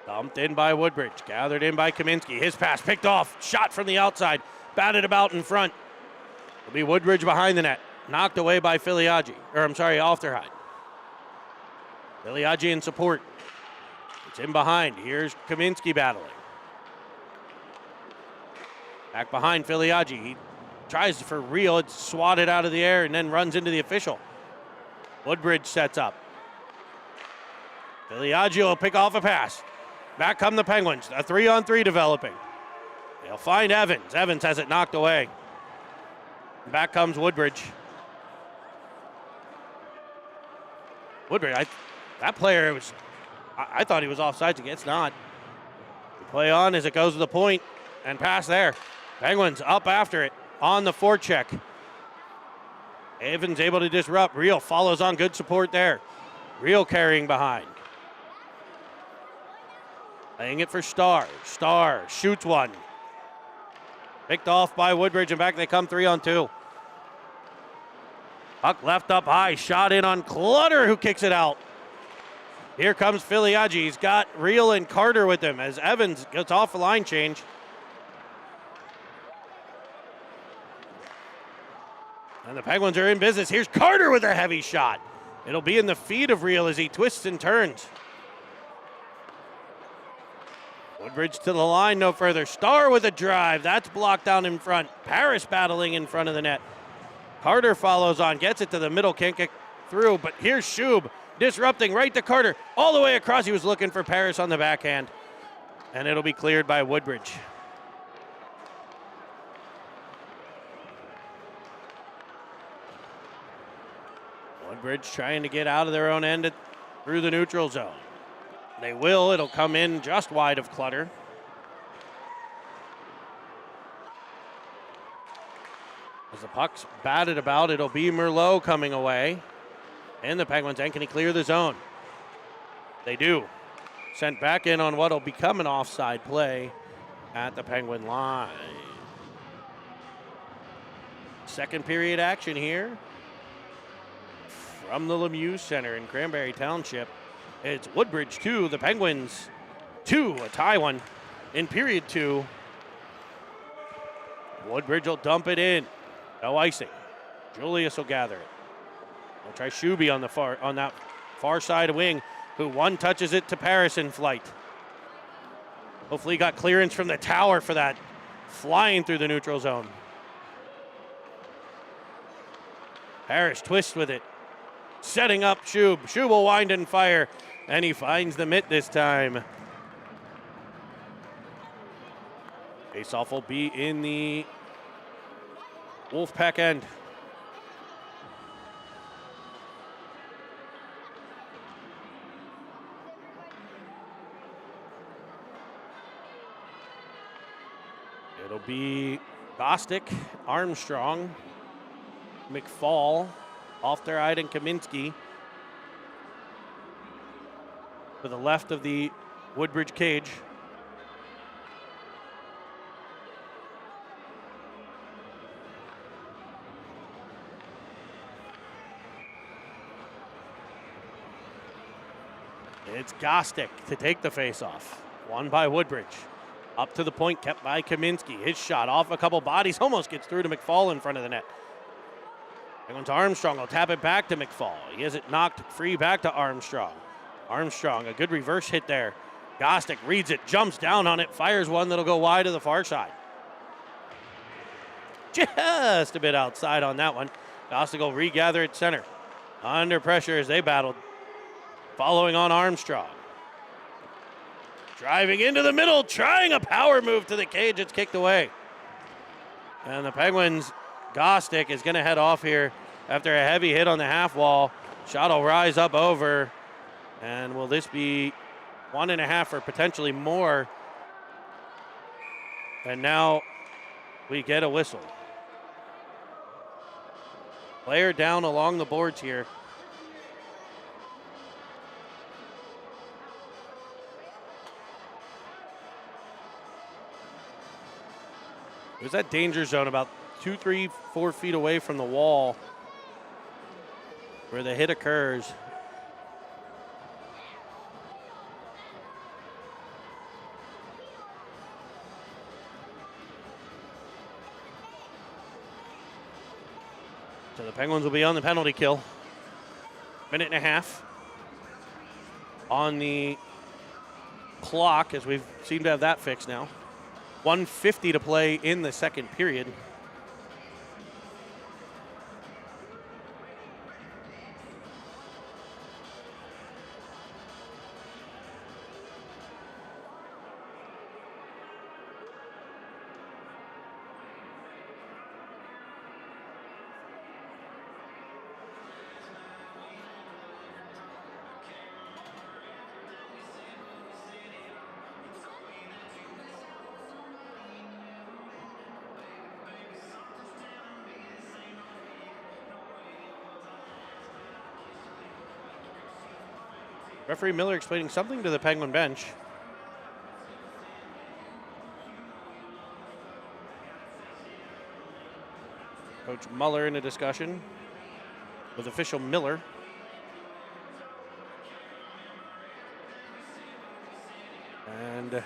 Dumped in by Woodbridge, gathered in by Kaminsky. His pass picked off, shot from the outside, batted about in front. It'll be Woodbridge behind the net, knocked away by Ofterheide. Filiaggi in support. It's in behind. Here's Kaminsky battling. Back behind Filiaggi. He tries for real. It's swatted out of the air and then runs into the official. Woodbridge sets up. Filiaggi will pick off a pass. Back come the Penguins. A 3-on-3 developing. They'll find Evans. Evans has it knocked away. Back comes Woodbridge. Woodbridge, that player was, I thought he was offside. It's not. Play on as it goes to the point and pass there. Penguins up after it on the forecheck. Evans able to disrupt. Real follows on, good support there. Real carrying behind. Laying it for Starr. Starr shoots one. Picked off by Woodbridge, and back they come 3-on-2. Puck left up high, shot in on Clutter, who kicks it out. Here comes Filiaggi. He's got Real and Carter with him as Evans gets off a line change. And the Penguins are in business. Here's Carter with a heavy shot. It'll be in the feet of Real as he twists and turns. Woodbridge to the line, no further. Starr with a drive. That's blocked down in front. Paris battling in front of the net. Carter follows on, gets it to the middle, can't get through, but here's Schub disrupting right to Carter. All the way across, he was looking for Paris on the backhand. And it'll be cleared by Woodbridge. Woodbridge trying to get out of their own end through the neutral zone. They will. It'll come in just wide of Clutter. As the puck's batted about, it'll be Merlot coming away. And the Penguins end. Can he clear the zone? They do. Sent back in on what will become an offside play at the Penguin line. Second period action here from the Lemieux Center in Cranberry Township. It's Woodbridge 2, the Penguins 2, a tie one in period 2. Woodbridge will dump it in. No icing. Julius will gather it. We'll try Shuby on that far side wing, who one touches it to Paris in flight. Hopefully he got clearance from the tower for that, flying through the neutral zone. Paris twists with it, setting up Shub. Shub will wind and fire, and he finds the mitt this time. Faceoff will be in the Wolfpack end. It'll be Bostic, Armstrong, McFall, Ofteride, and Kaminsky to the left of the Woodbridge cage. It's Gostick to take the face-off. Won by Woodbridge. Up to the point, kept by Kaminsky. His shot off a couple bodies, almost gets through to McFall in front of the net. Going to Armstrong, will tap it back to McFall. He has it knocked free back to Armstrong. Armstrong, a good reverse hit there. Gostick reads it, jumps down on it, fires one that'll go wide to the far side. Just a bit outside on that one. Gostick will regather at center. Under pressure as they battled. Following on Armstrong. Driving into the middle, trying a power move to the cage. It's kicked away. And the Penguins, Gostick is going to head off here after a heavy hit on the half wall. Shot will rise up over. And will this be 1.5 or potentially more? And now we get a whistle. Player down along the boards here. It was that danger zone about 2, 3, 4 feet away from the wall where the hit occurs. So the Penguins will be on the penalty kill. 1.5 minutes on the clock, as we seem to have that fixed now. 1:50 to play in the second period. Referee Miller explaining something to the Penguin bench. Coach Muller in a discussion with official Miller. And it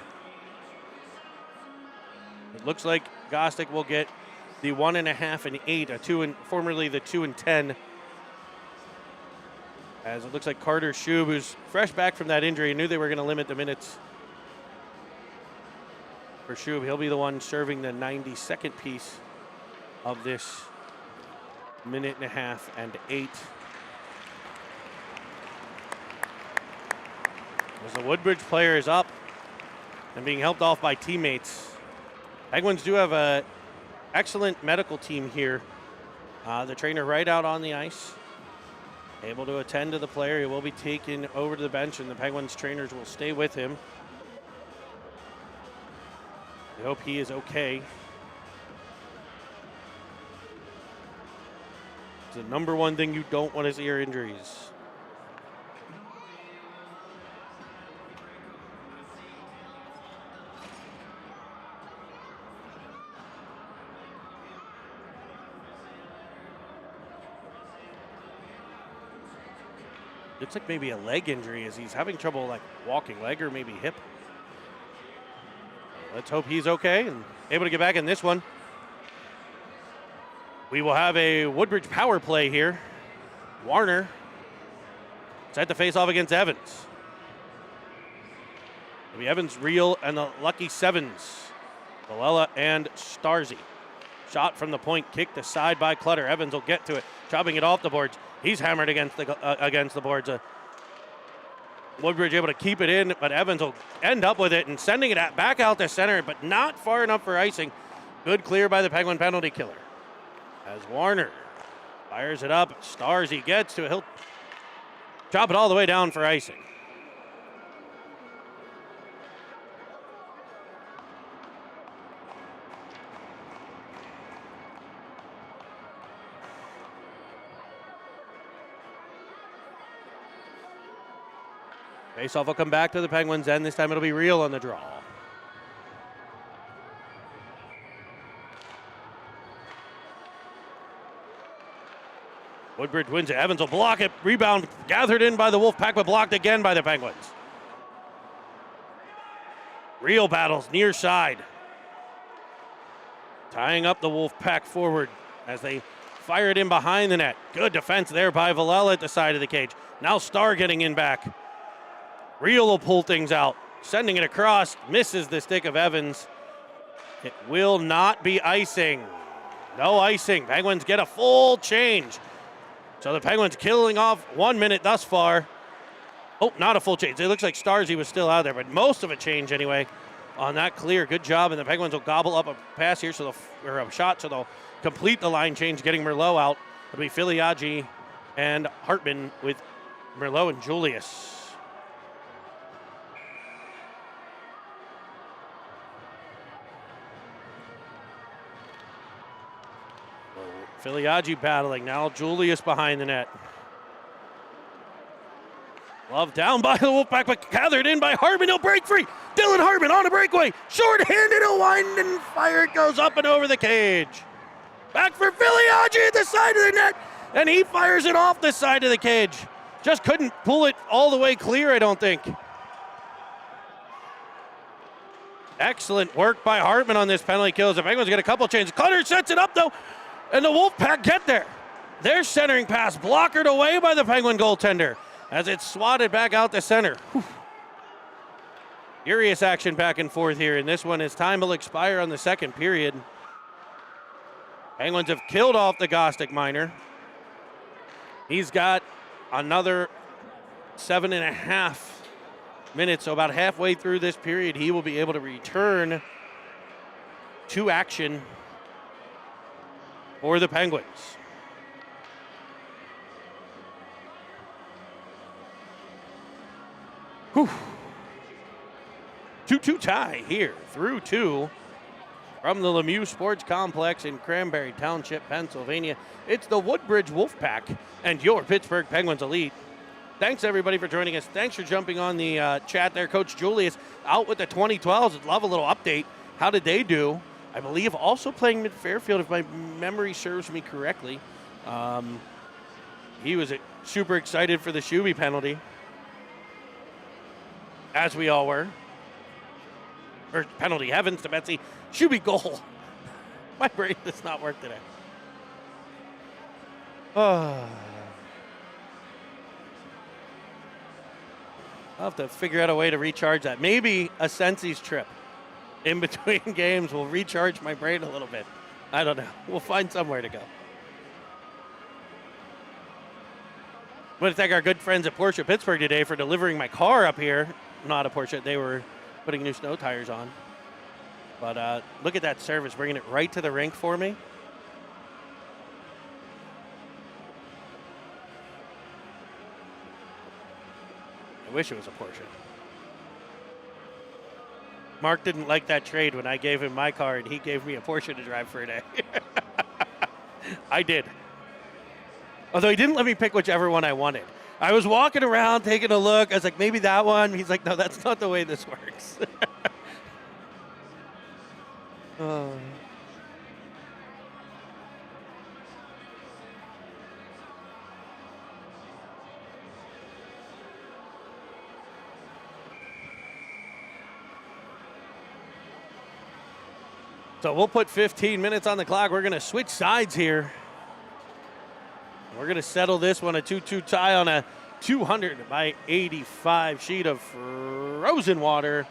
looks like Gostick will get the 1.5 and 8, formerly the 2 and 10. As it looks like Carter Shub, who's fresh back from that injury, knew they were going to limit the minutes for Shub. He'll be the one serving the 92nd piece of this 1.5 and 8. As the Woodbridge player is up and being helped off by teammates. Penguins do have an excellent medical team here. The trainer right out on the ice, able to attend to the player. He will be taken over to the bench, and the Penguins trainers will stay with him. I hope he is okay. It's the number one thing you don't want to see are injuries. Looks like maybe a leg injury as he's having trouble like walking, leg or maybe hip. Let's hope he's okay and able to get back in this one. We will have a Woodbridge power play here. Warner set to face off against Evans. It'll be Evans, Real, and the Lucky Sevens. Valella and Starzy. Shot from the point, kicked aside by Clutter. Evans will get to it, chopping it off the boards. He's hammered against the boards. Woodbridge able to keep it in, but Evans will end up with it and sending it back out to center, but not far enough for icing. Good clear by the Penguin penalty killer. As Warner fires it up, Starzy gets to it. He'll chop it all the way down for icing. Faceoff will come back to the Penguins end. This time it'll be Real on the draw. Woodbridge wins it. Evans will block it. Rebound gathered in by the Wolfpack, but blocked again by the Penguins. Real battles near side. Tying up the Wolfpack forward as they fire it in behind the net. Good defense there by Valella at the side of the cage. Now Starr getting in back. Real will pull things out. Sending it across. Misses the stick of Evans. It will not be icing. No icing. Penguins get a full change. So the Penguins killing off 1 minute thus far. Oh, not a full change. It looks like Starzy was still out there, but most of a change anyway on that clear. Good job, and the Penguins will gobble up a pass here, or a shot, so they'll complete the line change, getting Merlot out. It'll be Filiaggi and Hartman with Merlot and Julius. Filiaggi battling. Now Julius behind the net. Love down by the Wolfpack, but gathered in by Hartman. He'll break free. Dylan Hartman on a breakaway. Short-handed, a wind and fire. It goes up and over the cage. Back for Filiaggi at the side of the net, and he fires it off the side of the cage. Just couldn't pull it all the way clear, I don't think. Excellent work by Hartman on this penalty kill. The Penguins get a couple changes. Cutter sets it up, though, and the Wolfpack get there. Their centering pass blockered away by the Penguin goaltender as it's swatted back out the center. Whew. Furious action back and forth here, and this one is time will expire on the second period. Penguins have killed off the Gostick minor. He's got another 7.5 minutes, so about halfway through this period, he will be able to return to action for the Penguins. Whew. 2-2 tie here through two from the Lemieux Sports Complex in Cranberry Township, Pennsylvania. It's the Woodbridge Wolfpack and your Pittsburgh Penguins Elite. Thanks, everybody, for joining us. Thanks for jumping on the chat there. Coach Julius out with the 2012s. I'd love a little update. How did they do? I believe also playing mid-Fairfield, if my memory serves me correctly. He was super excited for the Shuby penalty, as we all were. Or penalty, heavens to Betsy. Shuby goal. My brain does not work today. I'll have to figure out a way to recharge that. Maybe a Sensi's trip in between games will recharge my brain a little bit. I don't know. We'll find somewhere to go. I want to thank our good friends at Porsche Pittsburgh today for delivering my car up here. Not a Porsche. They were putting new snow tires on. But look at that service, bringing it right to the rink for me. I wish it was a Porsche. Mark didn't like that trade when I gave him my car and he gave me a Porsche to drive for a day. I did. Although he didn't let me pick whichever one I wanted. I was walking around taking a look. I was like, maybe that one. He's like, no, that's not the way this works. Oh. So we'll put 15 minutes on the clock. We're going to switch sides here. We're going to settle this one, a 2-2 tie on a 200 by 85 sheet of frozen water.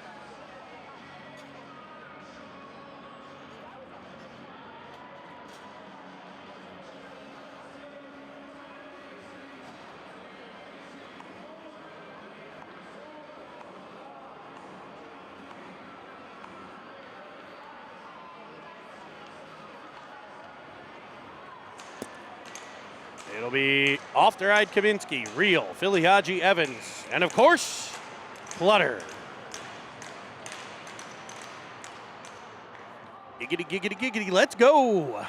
It'll be off the ride Kaminsky, Reel, Filiaggi, Evans, and of course, Clutter. Giggity, giggity, giggity, let's go.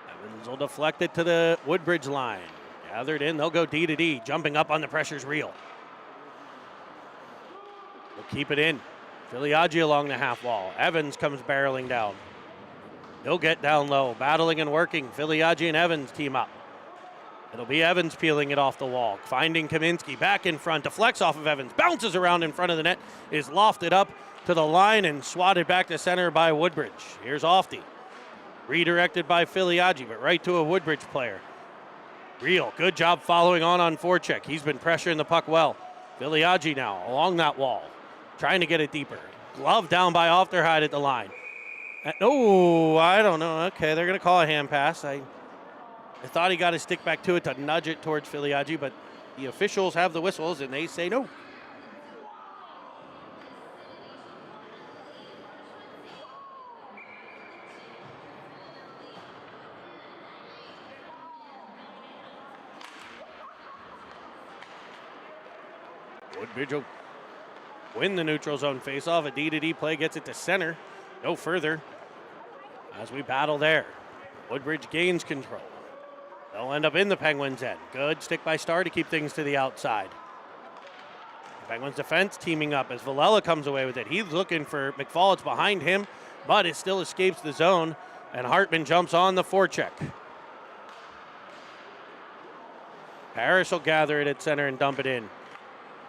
Evans will deflect it to the Woodbridge line. Gathered in, they'll go D to D, jumping up on the pressure's Reel. We'll keep it in. Filiaggi along the half wall. Evans comes barreling down. He'll get down low, battling and working. Filiaggi and Evans team up. It'll be Evans peeling it off the wall, finding Kaminsky back in front, deflects off of Evans, bounces around in front of the net, is lofted up to the line and swatted back to center by Woodbridge. Here's Ofty, redirected by Filiaggi, but right to a Woodbridge player. Reel, good job following on forecheck. He's been pressuring the puck well. Filiaggi now along that wall, trying to get it deeper. Glove down by Ofterhide at the line. Oh, I don't know. Okay, they're going to call a hand pass. I thought he got his stick back to it to nudge it towards Filiaggi, but the officials have the whistles, and they say no. Woodbridge will win the neutral zone faceoff. A D-to-D play gets it to center. No further as we battle there. Woodbridge gains control. They'll end up in the Penguins' end. Good stick by Starr to keep things to the outside. The Penguins' defense teaming up as Villela comes away with it. He's looking for McFall. It's behind him, but it still escapes the zone, and Hartman jumps on the forecheck. Parrish will gather it at center and dump it in.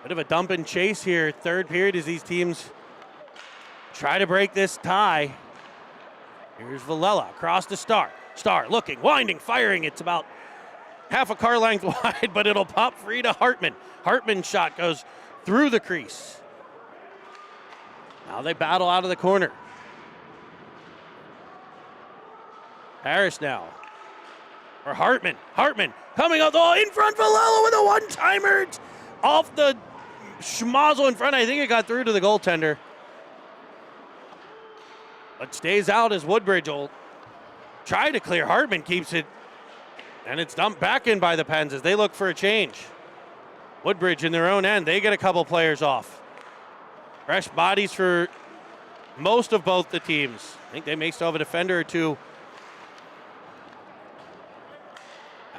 Bit of a dump and chase here, third period, as these teams try to break this tie. Here's Villela across to Starr. Starr looking, winding, firing. It's about half a car length wide, but it'll pop free to Hartman. Hartman's shot goes through the crease. Now they battle out of the corner. Harris now. For Hartman. Hartman coming up the wall in front. Villela with a one-timer. It's off the schmozzle in front. I think it got through to the goaltender. But stays out as Woodbridge will try to clear. Hartman keeps it, and it's dumped back in by the Pens as they look for a change. Woodbridge in their own end, they get a couple players off. Fresh bodies for most of both the teams. I think they may still have a defender or two.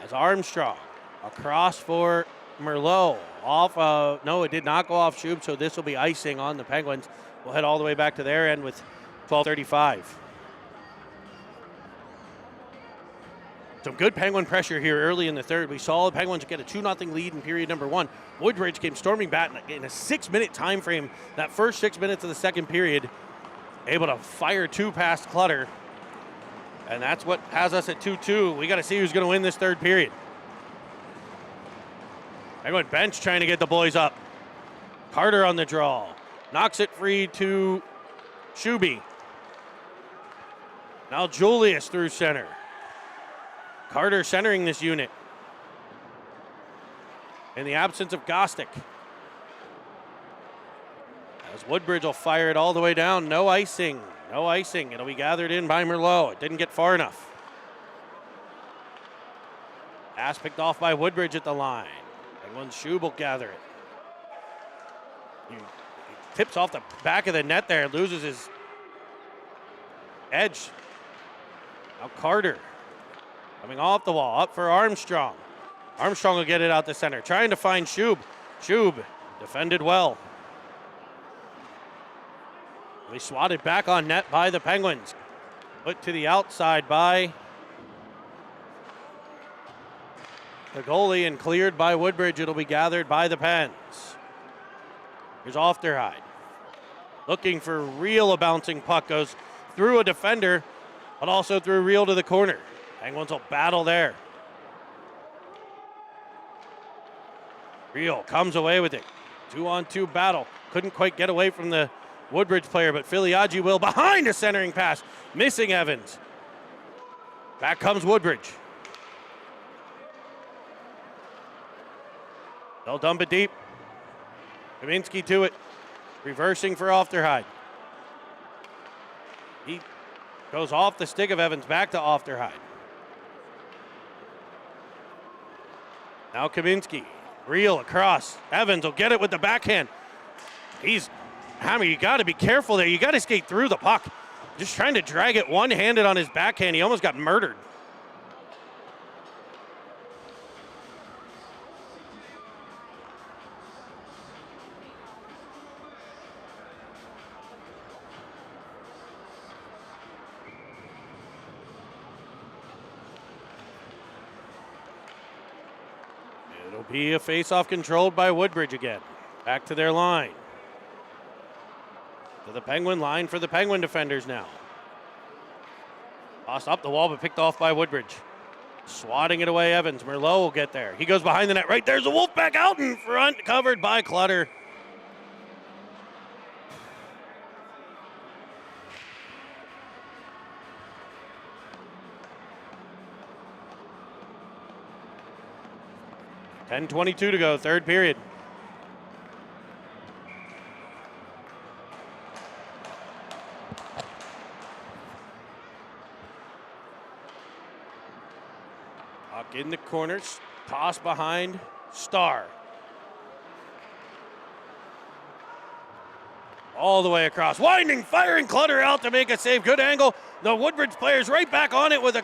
As Armstrong across for Merlot. Off, no, it did not go off Shub, so this will be icing on the Penguins. We'll head all the way back to their end with 12:35. Some good Penguin pressure here early in the third. We saw the Penguins get a 2-0 lead in period number one. Woodbridge came storming back in a 6-minute time frame. That first 6 minutes of the second period, able to fire two past Clutter. And that's what has us at 2-2. We got to see who's going to win this third period. Penguin bench trying to get the boys up. Carter on the draw. Knocks it free to Shuby. Now Julius through center. Carter centering this unit. In the absence of Gostick. As Woodbridge will fire it all the way down. No icing. No icing. It'll be gathered in by Merlot. It didn't get far enough. Pass picked off by Woodbridge at the line. Penguins Shub will gather it. He tips off the back of the net there. Loses his edge. Now Carter coming off the wall. Up for Armstrong. Armstrong will get it out the center. Trying to find Shub. Shub defended well. They swatted back on net by the Penguins. Put to the outside by the goalie and cleared by Woodbridge. It'll be gathered by the Pens. Here's Ofterhide. Looking for Real, a bouncing puck goes through a defender, but also through Real to the corner. Penguins will battle there. Real comes away with it. 2-on-2 battle. Couldn't quite get away from the Woodbridge player, but Filiaggi will behind a centering pass. Missing Evans. Back comes Woodbridge. They'll dump it deep. Kaminski to it. Reversing for Ofterhide. He goes off the stick of Evans, back to Ofterhide. Now Kaminski. Real across. Evans will get it with the backhand. Hammer, you got to be careful there. You got to skate through the puck. Just trying to drag it one-handed on his backhand. He almost got murdered. It'll be a face-off controlled by Woodbridge again. Back to their line. To the Penguin line for the Penguin defenders now. Tossed up the wall, but picked off by Woodbridge. Swatting it away, Evans. Merlot will get there. He goes behind the net. Right there's a Wolfpack out in front, covered by Clutter. .10:22 to go, third period. Puck in the corners, toss behind Starr. All the way across, winding, firing Clutter out to make a save. Good angle. The Woodbridge players right back on it with a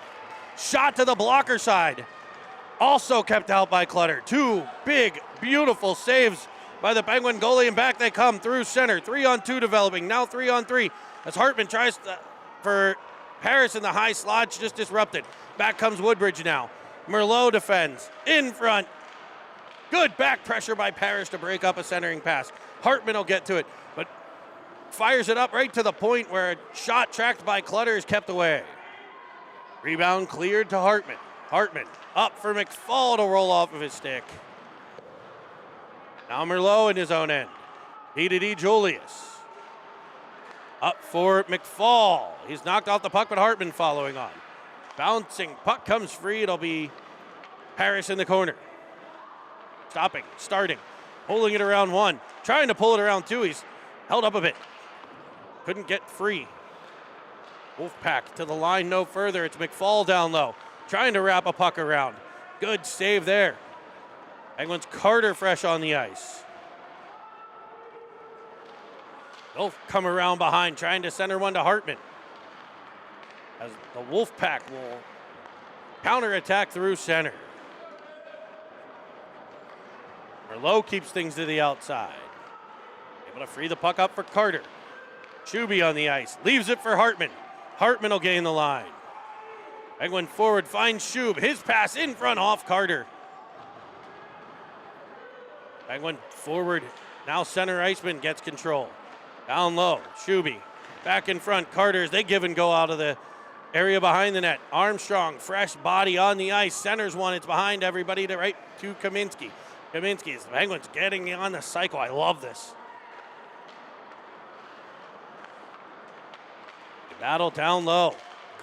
shot to the blocker side. Also kept out by Clutter. Two big, beautiful saves by the Penguin goalie, and back they come through center. 3-on-2 developing, now 3-on-3. As Hartman tries for Paris in the high slot, just disrupted. Back comes Woodbridge now. Merlot defends, in front. Good back pressure by Paris to break up a centering pass. Hartman will get to it, but fires it up right to the point where a shot tracked by Clutter is kept away. Rebound cleared to Hartman. Hartman up for McFall to roll off of his stick. Now Merlot in his own end. D Julius. Up for McFall. He's knocked off the puck, but Hartman following on. Bouncing, puck comes free. It'll be Paris in the corner. Stopping, starting, pulling it around one. Trying to pull it around two. He's held up a bit. Couldn't get free. Wolfpack to the line no further. It's McFall down low. Trying to wrap a puck around. Good save there. Penguins Carter fresh on the ice. They'll come around behind, trying to center one to Hartman. As the Wolfpack will counterattack through center. Merlot keeps things to the outside. Able to free the puck up for Carter. Shuby on the ice, leaves it for Hartman. Hartman will gain the line. Penguin forward finds Shub. His pass in front off Carter. Penguin forward, now center iceman gets control. Down low, Shuby. Back in front, Carter as they give and go out of the area behind the net. Armstrong, fresh body on the ice. Centers one, it's behind everybody to right to Kaminski. Kaminski is the Penguins getting on the cycle. I love this. Battle down low.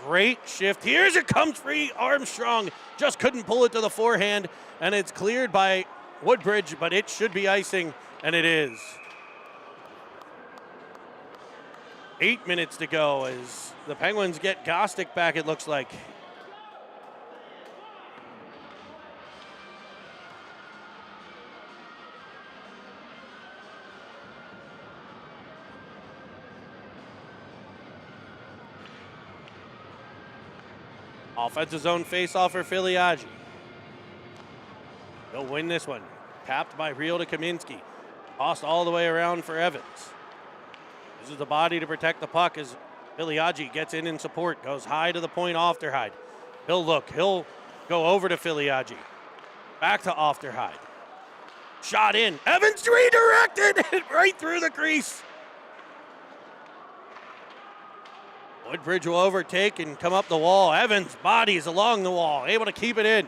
Great shift. Here's it comes free. Armstrong just couldn't pull it to the forehand, and it's cleared by Woodbridge, but it should be icing, and it is. 8 minutes to go as the Penguins get Gostick back, it looks like. Offensive zone face-off for Filiaggi. He'll win this one. Tapped by Real to Kaminski. Tossed all the way around for Evans. Uses the body to protect the puck as Filiaggi gets in support. Goes high to the point, Ofterhide. He'll look. He'll go over to Filiaggi. Back to Ofterhide. Shot in. Evans redirected right through the crease. Woodbridge will overtake and come up the wall. Evans bodies along the wall, able to keep it in.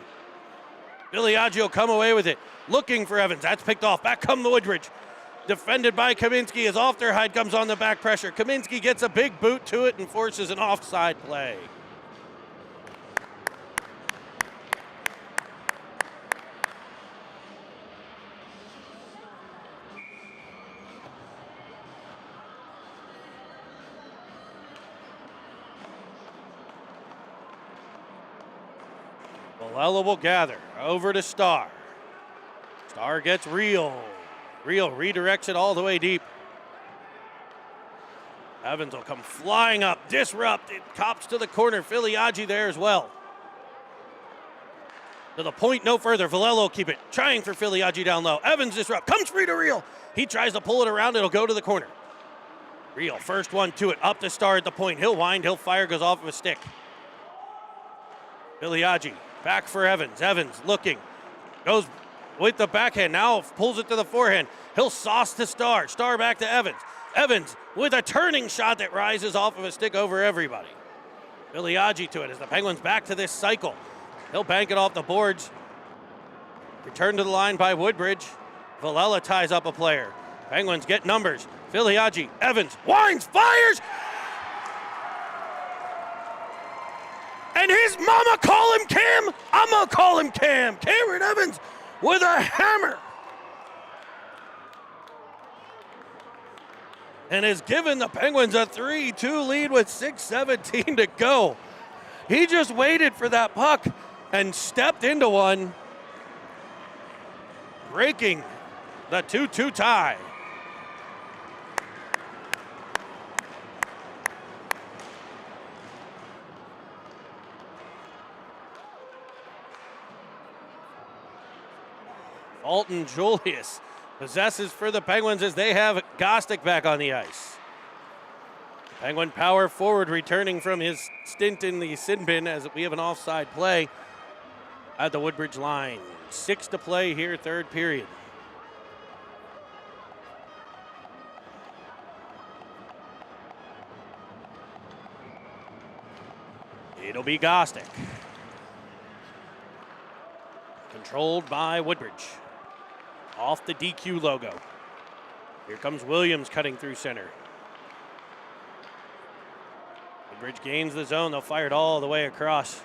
Filiaggi will come away with it, looking for Evans. That's picked off. Back come the Woodbridge. Defended by Kaminsky as Ofterhide comes on the back pressure. Kaminsky gets a big boot to it and forces an offside play. Valella will gather over to Starr. Starr gets Real. Real redirects it all the way deep. Evans will come flying up, disrupt. It cops to the corner. Filiaggi there as well. To the point, no further. Valella will keep it. Trying for Filiaggi down low. Evans disrupt. Comes free to Real. He tries to pull it around. It'll go to the corner. Real, first one to it. Up to Starr at the point. He'll wind. He'll fire. Goes off of a stick. Filiaggi back for Evans. Evans looking. Goes with the backhand. Now pulls it to the forehand. He'll sauce to Starr. Starr back to Evans. Evans with a turning shot that rises off of a stick over everybody. Filiaggi to it as the Penguins back to this cycle. He'll bank it off the boards. Return to the line by Woodbridge. Valella ties up a player. Penguins get numbers. Filiaggi, Evans, winds, fires! And his mama call him Cam. I'ma call him Cam. Cameron Evans with a hammer. And has given the Penguins a 3-2 lead with 6:17 to go. He just waited for that puck and stepped into one, breaking the 2-2 tie. Alton Julius possesses for the Penguins as they have Gostick back on the ice. Penguin power forward returning from his stint in the sin bin as we have an offside play at the Woodbridge line. 6 to play here, third period. It'll be Gostick. Controlled by Woodbridge. Off the DQ logo. Here comes Williams cutting through center. Woodbridge gains the zone. They'll fire it all the way across.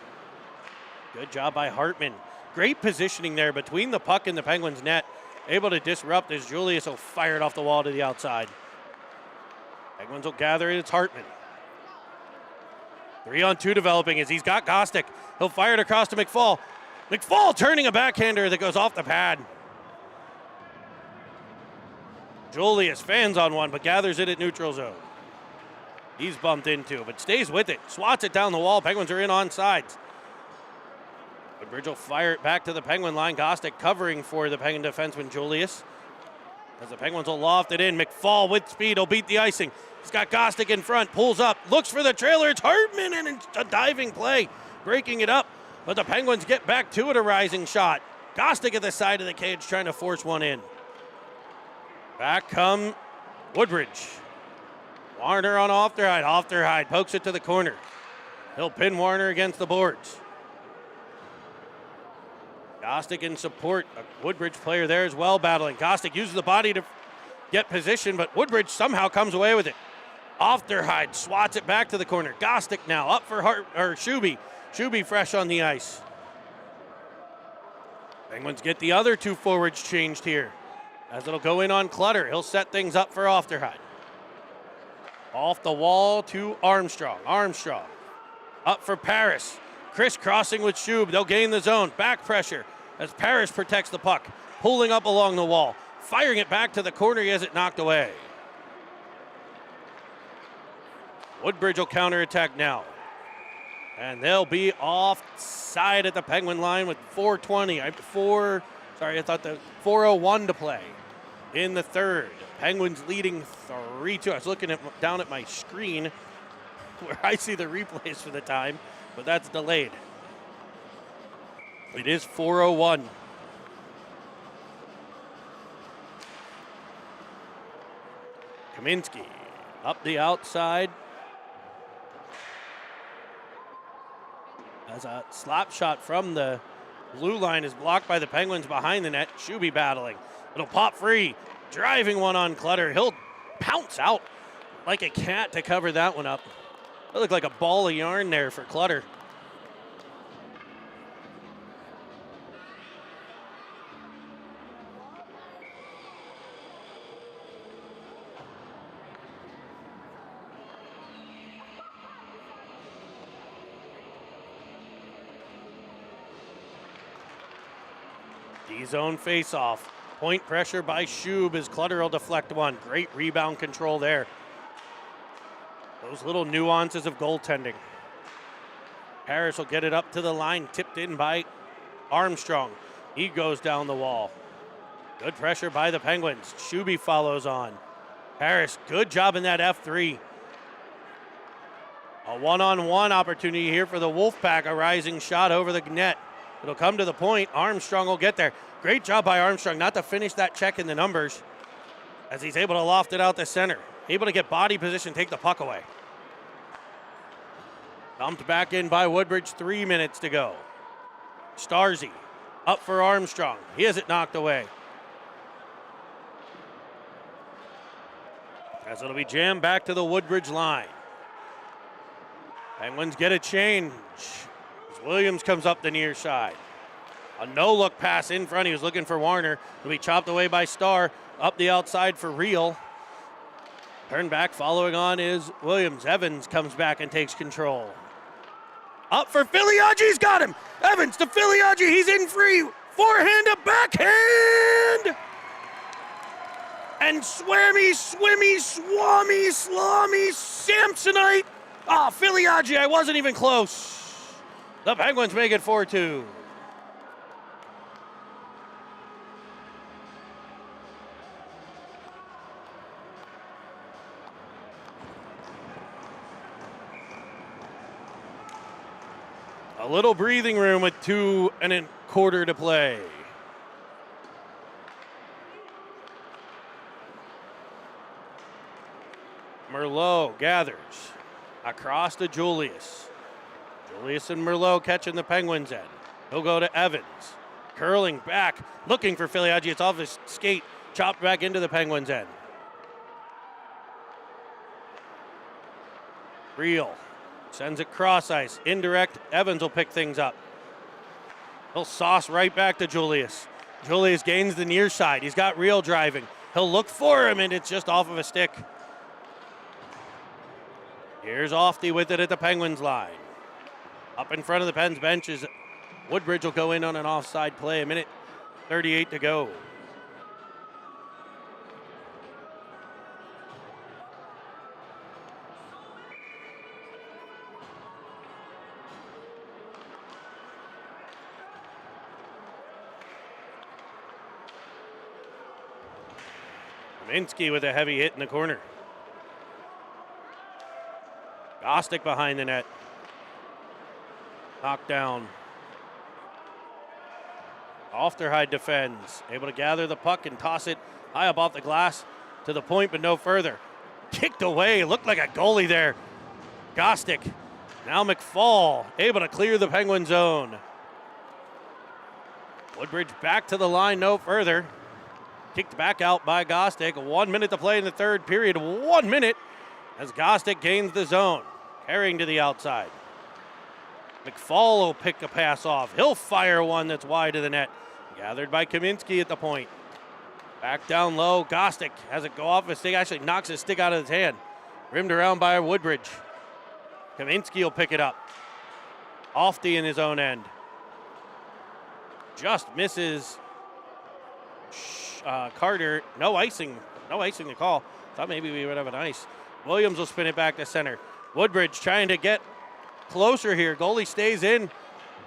Good job by Hartman. Great positioning there between the puck and the Penguins' net. Able to disrupt as Julius will fire it off the wall to the outside. Penguins will gather it. It's Hartman. 3-on-2 developing as he's got Gostick. He'll fire it across to McFall. McFall turning a backhander that goes off the pad. Julius fans on one, but gathers it at neutral zone. He's bumped into, but stays with it. Swats it down the wall. Penguins are in on sides. Woodbridge will fire it back to the Penguin line. Gostick covering for the Penguin defenseman Julius. As the Penguins will loft it in. McFall with speed will beat the icing. He's got Gostick in front. Pulls up. Looks for the trailer. It's Hartman and it's a diving play. Breaking it up. But the Penguins get back to it. A rising shot. Gostick at the side of the cage trying to force one in. Back come Woodbridge. Warner on Ofterhide. Ofterhide pokes it to the corner. He'll pin Warner against the boards. Gostick in support. A Woodbridge player there as well battling. Gostick uses the body to get position, but Woodbridge somehow comes away with it. Ofterhide swats it back to the corner. Gostick now up for Shuby. Shuby fresh on the ice. Penguins get the other two forwards changed here as it'll go in on Clutter. He'll set things up for Ofterhide. Off the wall to Armstrong. Armstrong up for Paris. Crisscrossing with Shub. They'll gain the zone. Back pressure as Paris protects the puck. Pulling up along the wall. Firing it back to the corner. He has it knocked away. Woodbridge will counterattack now. And they'll be offside at the Penguin line with 4:01 to play in the third. Penguins leading 3-2. I was looking down at my screen where I see the replays for the time, but that's delayed. It is 4:01. Kaminsky up the outside. as a slap shot from the blue line is blocked by the Penguins behind the net. Shuby battling. It'll pop free. Driving one on Clutter. He'll pounce out like a cat to cover that one up. It looked like a ball of yarn there for Clutter. D-zone face-off. Point pressure by Shub as Clutter will deflect one. Great rebound control there. Those little nuances of goaltending. Harris will get it up to the line, tipped in by Armstrong. He goes down the wall. Good pressure by the Penguins. Shuby follows on. Harris, good job in that F3. A one-on-one opportunity here for the Wolfpack. A rising shot over the net. It'll come to the point. Armstrong will get there. Great job by Armstrong not to finish that check in the numbers as he's able to loft it out the center. Able to get body position, take the puck away. Dumped back in by Woodbridge, 3 minutes to go. Starzy up for Armstrong. He has it knocked away. As it'll be jammed back to the Woodbridge line. Penguins get a change. As Williams comes up the near side. A no-look pass in front. He was looking for Warner. It'll be chopped away by Starr. Up the outside for Reel. Turn back, following on is Williams. Evans comes back and takes control. Up for Filiaggi, he's got him. Evans to Filiaggi, he's in free. Forehand to backhand. And swammy, swimmy, swammy, slommy, Samsonite. Filiaggi, I wasn't even close. The Penguins make it 4-2. A little breathing room with 2 1/4 to play. Merlot gathers across to Julius. Julius and Merlot catching the Penguins end. He'll go to Evans. Curling back, looking for Filiaggi. It's off his skate, chopped back into the Penguins end. Reel sends it cross ice, indirect. Evans will pick things up. He'll sauce right back to Julius. Julius gains the near side. He's got Reel driving. He'll look for him, and it's just off of a stick. Here's Ofty with it at the Penguins line. Up in front of the Pens bench is Woodbridge will go in on an offside play. 1:38 to go. Kaminsky with a heavy hit in the corner. Gostick behind the net. Knocked down. Ofterhide defends. Able to gather the puck and toss it high up off the glass to the point, but no further. Kicked away. Looked like a goalie there. Gostick. Now McFall able to clear the Penguin zone. Woodbridge back to the line, no further. Kicked back out by Gostick. 1 minute to play in the third period. 1 minute as Gostick gains the zone. Carrying to the outside. McFall will pick a pass off. He'll fire one that's wide of the net. Gathered by Kaminsky at the point. Back down low. Gostick has it go off his stick. Actually knocks his stick out of his hand. Rimmed around by Woodbridge. Kaminsky will pick it up. Ofty in his own end. Just misses Carter. No icing. No icing to call. Thought maybe we would have an ice. Williams will spin it back to center. Woodbridge trying to get closer here. Goalie stays in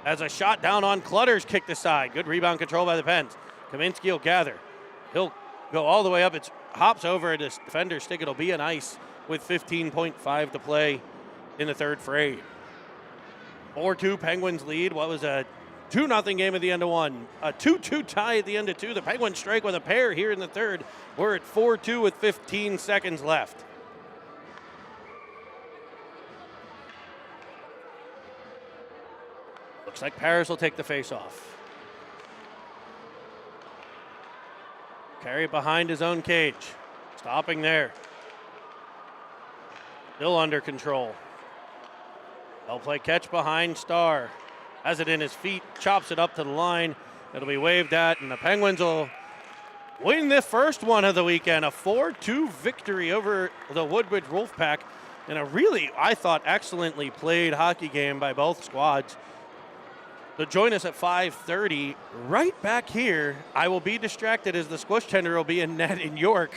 as a shot down on Clutter's kicked aside. Good rebound control by the Pens. Kaminsky will gather. He'll go all the way up. It hops over at his defender's stick. It'll be an ice with 15.5 to play in the third frame. 4-2 Penguins lead. What was a 2-0 game at the end of one. A 2-2 tie at the end of two. The Penguins strike with a pair here in the third. We're at 4-2 with 15 seconds left. Looks like Paris will take the face-off. Carry behind his own cage. Stopping there. Still under control. They'll play catch behind Starr. Has it in his feet, chops it up to the line. It'll be waved at, and the Penguins will win the first one of the weekend. A 4-2 victory over the Woodbridge Wolfpack in a really, I thought, excellently played hockey game by both squads. So join us at 5:30 right back here. I will be distracted as the squish tender will be in net in York,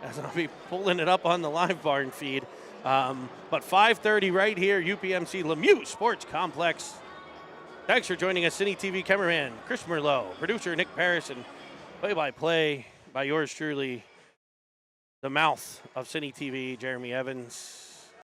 as I'll be pulling it up on the live barn feed. But 5:30 right here, UPMC Lemieux Sports Complex. Thanks for joining us, Cine TV cameraman Chris Merlot, producer Nick Paris, and play-by-play by yours truly, the mouth of Cine TV, Jeremy Evans.